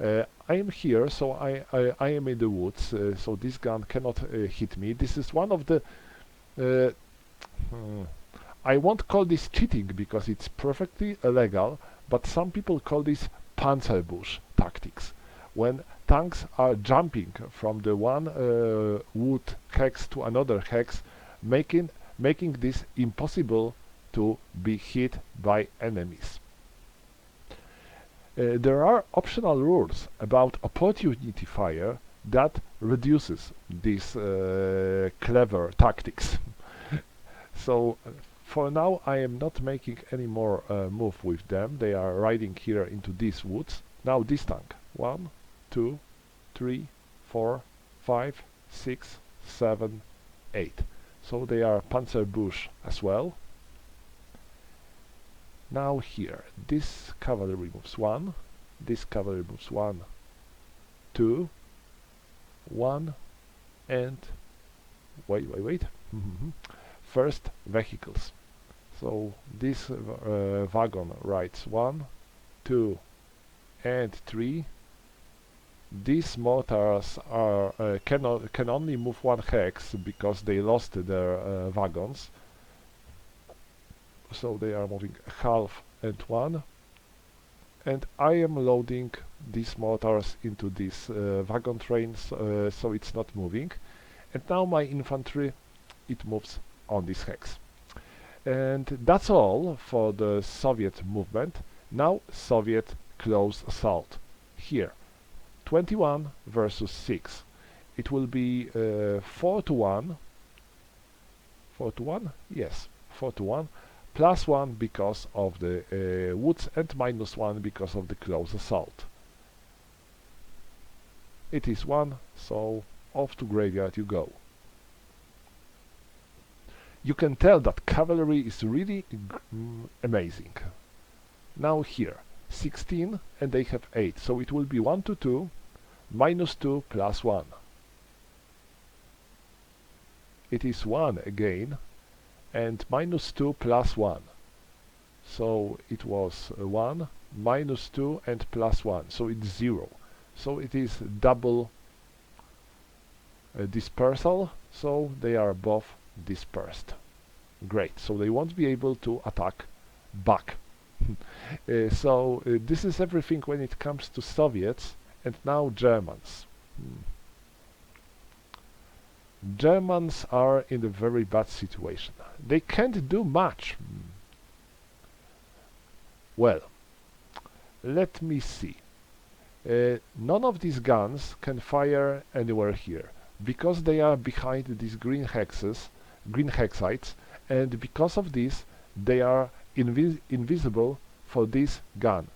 I am here, so I am in the woods, so this gun cannot hit me. This is one of the... I won't call this cheating because it's perfectly legal, but some people call this PanzerBlitz tactics. When tanks are jumping from the one wood hex to another hex, making this impossible to be hit by enemies. There are optional rules about opportunity fire that reduces these clever tactics. So for now I am not making any more move with them. They are riding here into these woods. Now this tank. 1, 2, 3, 4, 5, 6, 7, 8. So they are PanzerBlitz as well. Now here, this cavalry moves 1, this cavalry moves 1, 2, 1, and wait. First, vehicles. So this wagon rides 1, 2, and 3. These mortars are can only move 1 hex because they lost their wagons. So they are moving half and 1. And I am loading these mortars into these wagon trains, so it's not moving. And now my infantry, it moves on this hex. And that's all for the Soviet movement. Now Soviet close assault. Here, 21 versus 6. It will be 4 to 1. 4 to 1? Yes, 4 to 1. Plus 1 because of the woods and minus 1 because of the close assault. It is 1, so off to graveyard you go. You can tell that cavalry is really amazing. Now here, 16 and they have 8, so it will be 1 to 2, minus 2 plus 1. It is 1 again, and minus 2 plus 1. So it was 1, minus 2 and plus 1, so it's 0. So it is double dispersal, so they are both dispersed. Great, so they won't be able to attack back. This is everything when it comes to Soviets, and now Germans. Germans are in a very bad situation. They can't do much. Well, let me see. None of these guns can fire anywhere here, because they are behind these green hexites, and because of this, they are invisible for this gun.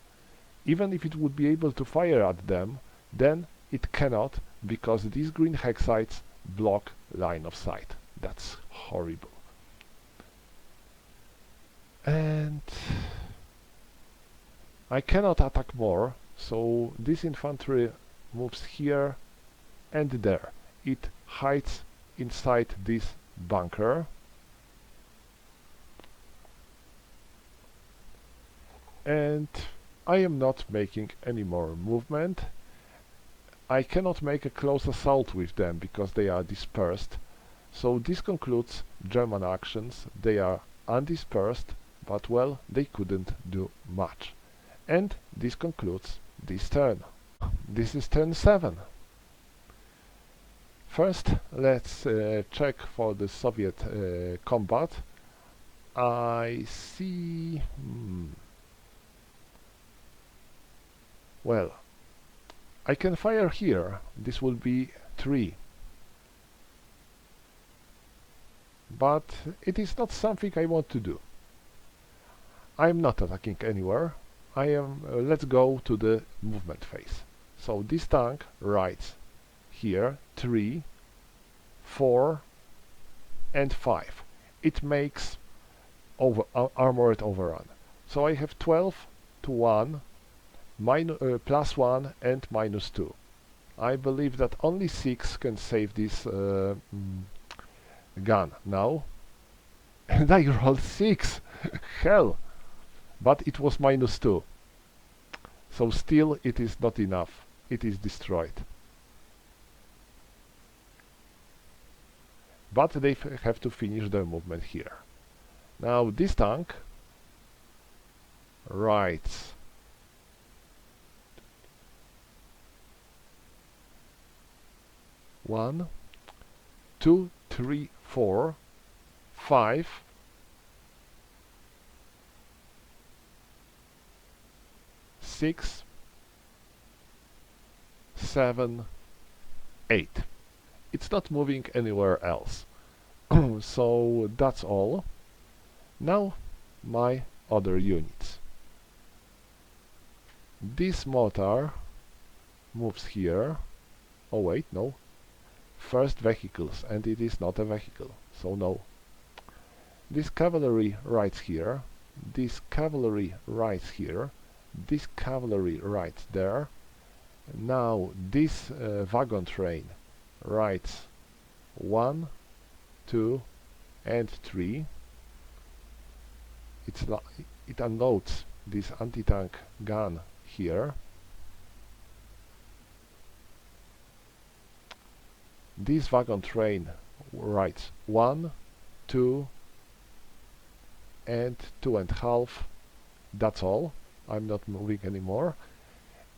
Even if it would be able to fire at them, then it cannot, because these green hexites block line of sight. That's horrible. And I cannot attack more, so this infantry moves here and there. It hides inside this bunker. And I am not making any more movement. I cannot make a close assault with them because they are dispersed, So this concludes German actions. They are undispersed, but well, they couldn't do much. And this concludes this turn. This is turn 7. First, let's check for the Soviet combat. I see... Well, I can fire here. This will be 3. But it is not something I want to do. I'm not attacking anywhere. I am... let's go to the movement phase. So this tank rides here 3, 4 and 5. It makes armored overrun. So I have 12 to 1, plus 1 and minus 2. I believe that only 6 can save this gun now. And I rolled 6! Hell! But it was minus 2. So still it is not enough. It is destroyed. But they have to finish their movement here. Now this tank rides 1, 2, 3, 4, 5, 6, 7, 8. It's not moving anywhere else. So that's all. Now my other units. This mortar moves here. Oh wait, no. First vehicles, and it is not a vehicle, so no. This cavalry rides here. This cavalry rides here. This cavalry rides there. Now this wagon train rides 1, 2 and 3. It unloads this anti-tank gun here. This wagon train rides 1, 2 and 2.5. That's all. I'm not moving anymore.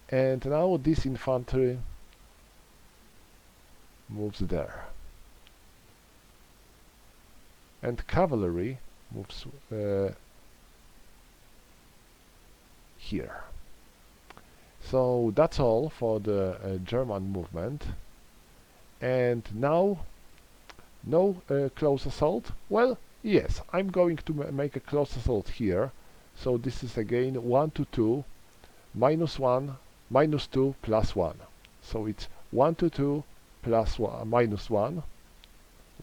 And now this infantry moves there. And cavalry moves here. So that's all for the German movement. And now, no close assault? Well, yes, I'm going to make a close assault here. So this is again 1 to 2, minus 1, minus 2, plus 1. So it's 1 to 2, plus 1, minus 1.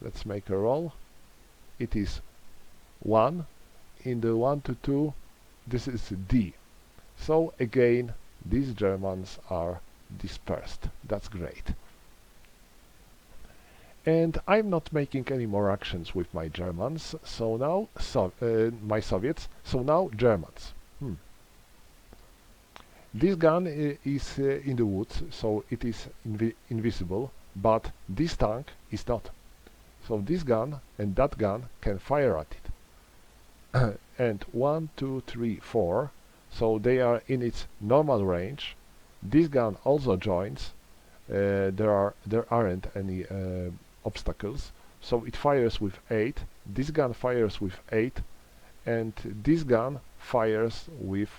Let's make a roll. It is 1. In the 1 to 2, this is D. So again, these Germans are dispersed. That's great. And I'm not making any more actions with my Germans, so now, my Soviets, so now Germans. This gun is in the woods, so it is invisible, but this tank is not. So this gun and that gun can fire at it. And 1, 2, 3, 4, so they are in its normal range. This gun also joins. There aren't any obstacles, so it fires with 8, this gun fires with 8, and this gun fires with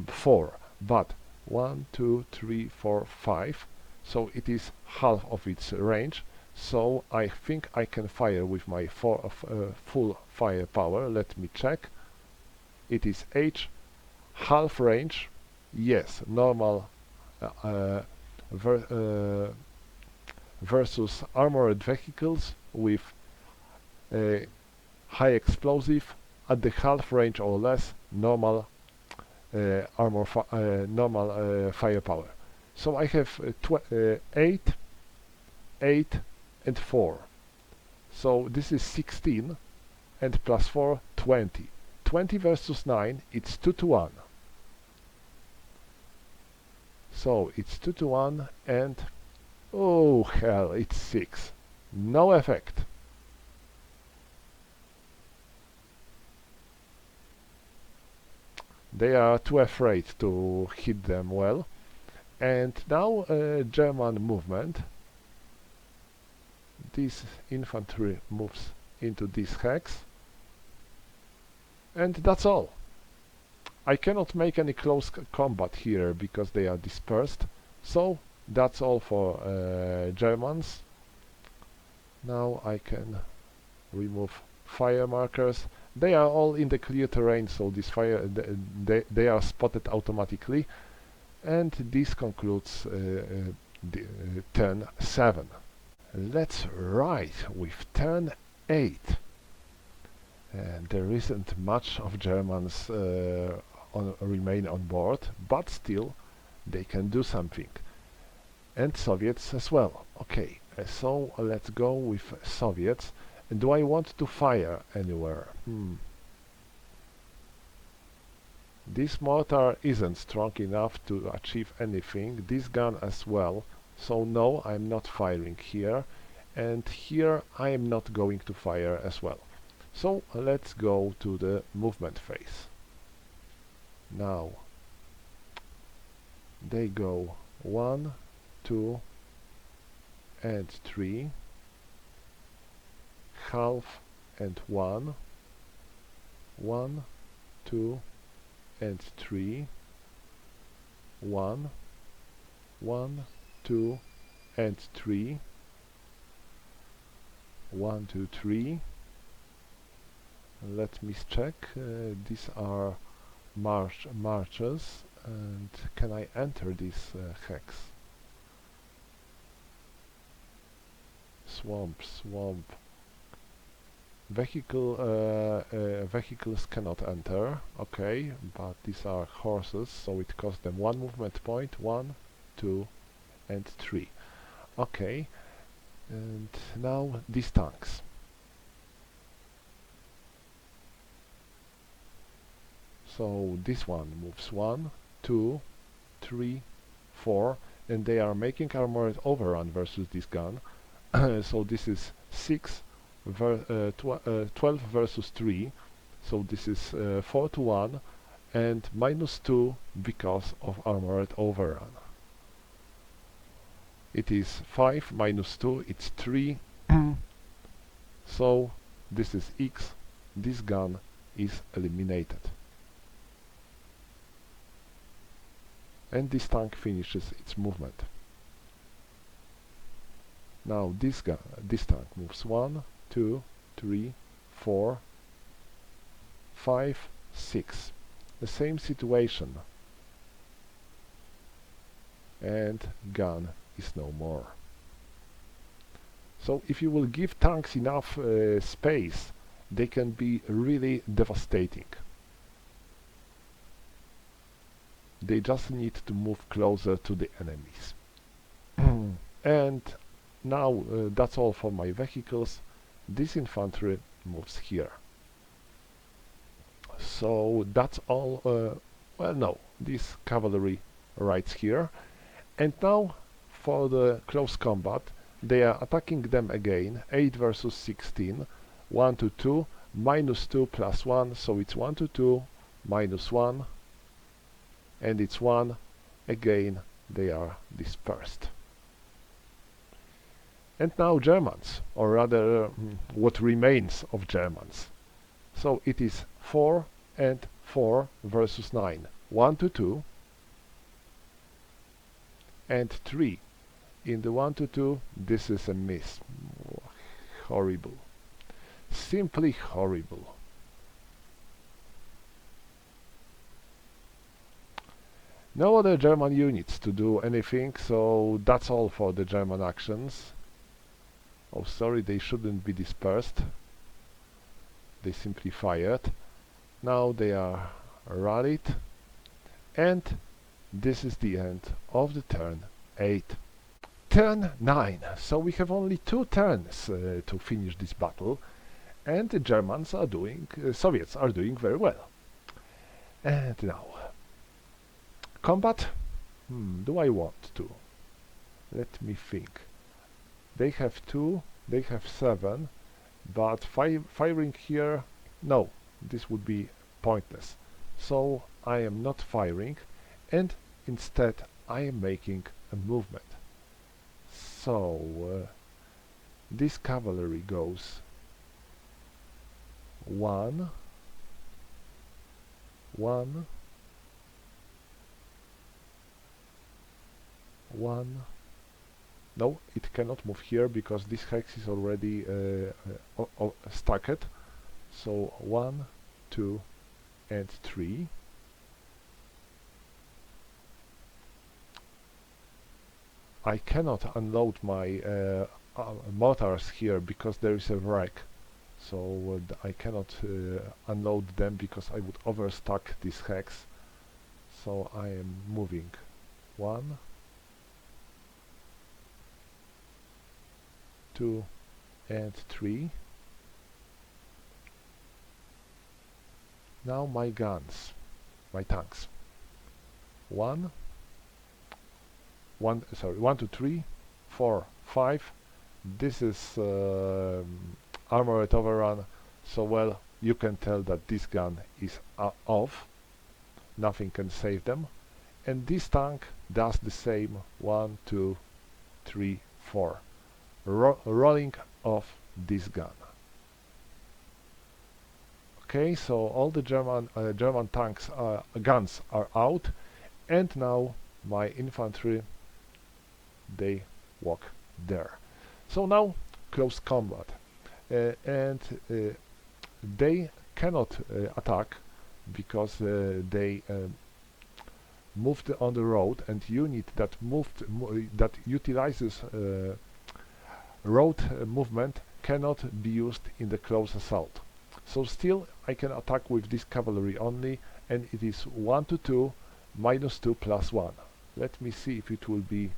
4, but 1, 2, 3, 4, 5, so it is half of its range, so I think I can fire with my full firepower. Let me check. It is H, half range, yes, normal versus armored vehicles with high explosive at the half range or less, normal firepower. So I have 8, 8 and 4. So this is 16 and plus 4, 20. 20 versus 9, it's 2 to 1. So it's 2 to 1 and oh hell, it's 6. No effect. They are too afraid to hit them well. And now German movement. This infantry moves into this hex. And that's all. I cannot make any close combat here because they are dispersed. So that's all for Germans. Now I can remove fire markers. They are all in the clear terrain, so this fire they are spotted automatically. And this concludes turn 7. Let's ride with turn 8. And there isn't much of Germans remain on board, but still they can do something. And Soviets as well. Okay, so let's go with Soviets. And do I want to fire anywhere? This mortar isn't strong enough to achieve anything, this gun as well, so no, I'm not firing here, and here I am not going to fire as well. So let's go to the movement phase. Now they go 1, 2 and 3, half and 1, 1, 2 and 3, 1, 1, 2 and 3, 1, 2, 3. Let me check. These are marches, and can I enter this hex? Swamp. Vehicles cannot enter, okay, but these are horses, so it costs them 1 movement point, 1, 2 and 3. Okay, and now these tanks. So this one moves 1, 2, 3, 4, and they are making armored overrun versus this gun. So this is 12 versus 3, so this is 4 to 1 and -2 because of armored overrun. It is 5 minus 2, it's 3. So this is X, this gun is eliminated. And this tank finishes its movement. Now this tank moves 1, 2, 3, 4, 5, 6. The same situation. And gun is no more. So if you will give tanks enough space, they can be really devastating. They just need to move closer to the enemies. And now that's all for my vehicles. This infantry moves here. So that's all, well no, this cavalry rides here. And now for the close combat, they are attacking them again, 8 versus 16, 1 to 2, -2 plus 1, so it's 1 to 2, -1, and it's 1, again they are dispersed. And now Germans, or rather what remains of Germans. So it is 4 and 4 versus 9, 1 to 2, and 3. In the 1 to 2, this is a miss. Horrible. Simply horrible. No other German units to do anything, so that's all for the German actions. Oh, sorry, they shouldn't be dispersed. They simply fired. Now they are rallied. And this is the end of the turn 8. Turn 9. So we have only 2 turns to finish this battle. And the Germans are doing, Soviets are doing very well. And now, combat? Do I want to? Let me think. They have 2 they have 7, but firing here, no, this would be pointless. So I am not firing, and instead I am making a movement. So this cavalry goes 1, 1, 1. No, it cannot move here because this hex is already stacked. So 1, 2, and 3. I cannot unload my mortars here because there is a wreck. So I cannot unload them because I would overstack this hex. So I am moving 1, 2, and 3. Now my guns, my tanks. 1, 2, 3, 4, 5. This is armored overrun, so well you can tell that this gun is off. Nothing can save them. And this tank does the same. 1, 2, 3, 4. Rolling off this gun. Okay, so all the German tanks guns are out, and now my infantry, they walk there. So now close combat, and they cannot attack because they moved on the road, and unit that that utilizes road movement cannot be used in the close assault. So still I can attack with this cavalry only, and it is 1 to 2, -2 +1. Let me see if it will be.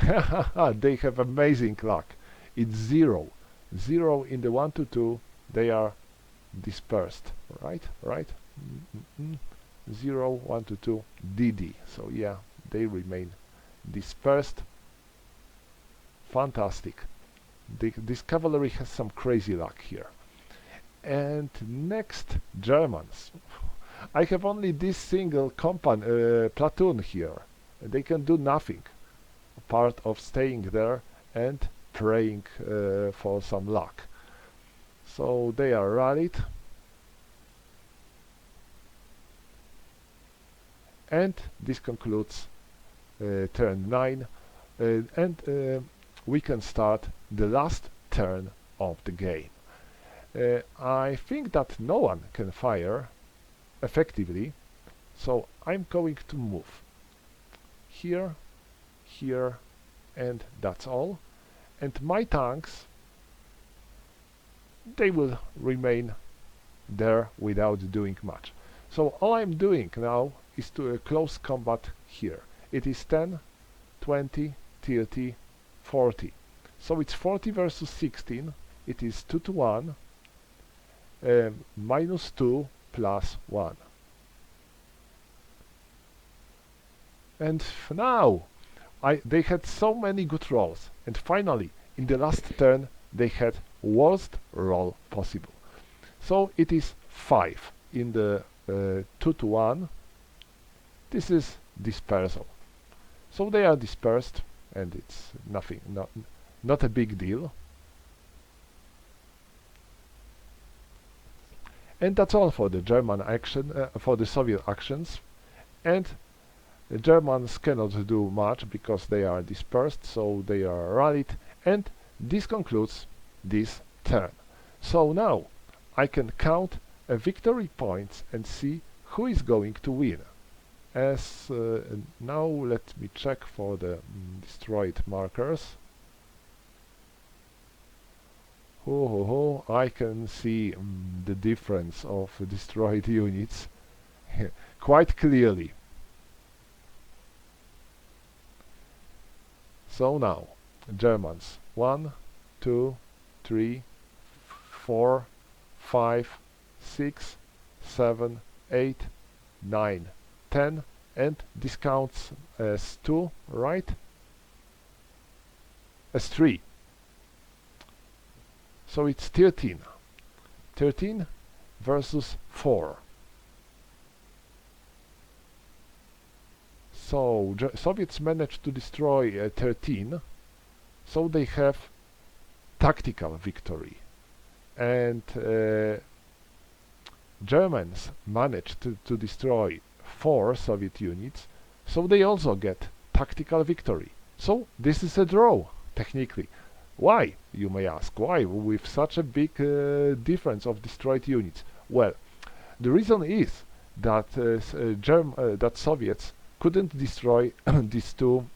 They have amazing luck. It's 0. 0 in the 1 to 2, they are dispersed. Right? 0, 1 to 2, DD. So yeah, they remain dispersed. Fantastic. This cavalry has some crazy luck here. And next, Germans. I have only this single platoon here. They can do nothing apart of staying there and praying for some luck. So they are rallied. And this concludes turn 9. And we can start the last turn of the game. I think that no one can fire effectively, so I'm going to move here, here, and that's all. And my tanks, they will remain there without doing much. So all I'm doing now is to close combat here. It is 10, 20, 30, 40. So it's 40 versus 16. It is 2 to 1. -2 +1. And now they had so many good rolls, and finally in the last turn they had worst roll possible. So it is 5 in the 2 to 1. This is dispersal. So they are dispersed, and it's nothing, not a big deal. And that's all for the German action, for the Soviet actions. And the Germans cannot do much because they are dispersed, so they are rallied. And this concludes this turn. So now I can count victory points and see who is going to win. As now let me check for the destroyed markers. I can see the difference of destroyed units quite clearly. So now, Germans 1, 2, 3, 4, 5, 6, 7, 8, 9, 10, and this counts as 2, right? As 3. So it's 13. 13 versus 4. So Soviets managed to destroy 13, so they have tactical victory. And Germans managed to destroy 4 Soviet units, so they also get tactical victory. So this is a draw, technically. Why, you may ask? Why, with such a big difference of destroyed units? Well, the reason is that that Soviets couldn't destroy these two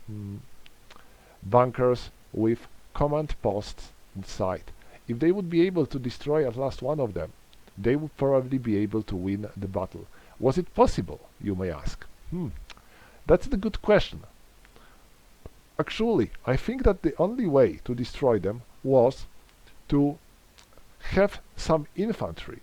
bunkers with command posts inside. If they would be able to destroy at last one of them, they would probably be able to win the battle. Was it possible, you may ask? That's the good question. Actually, I think that the only way to destroy them was to have some infantry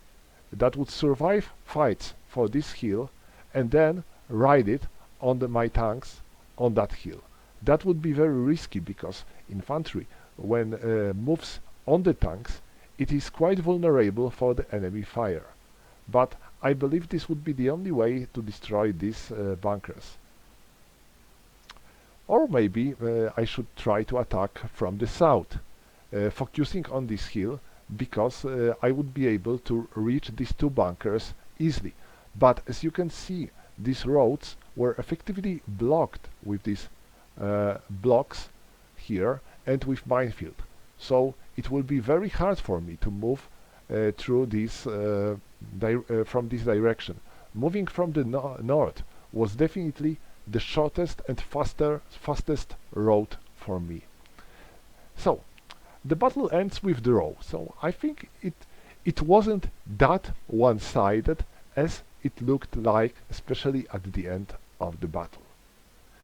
that would survive fights for this hill and then ride it on my tanks on that hill. That would be very risky because infantry, when moves on the tanks, it is quite vulnerable for the enemy fire. But I believe this would be the only way to destroy these bunkers. Or maybe I should try to attack from the south, focusing on this hill, because I would be able to reach these two bunkers easily. But as you can see, these roads were effectively blocked with these blocks here and with minefield. So it will be very hard for me to move through this from this direction. Moving from the north was definitely the shortest and fastest road for me. So the battle ends with draw. So I think it wasn't that one-sided as it looked like, especially at the end of the battle.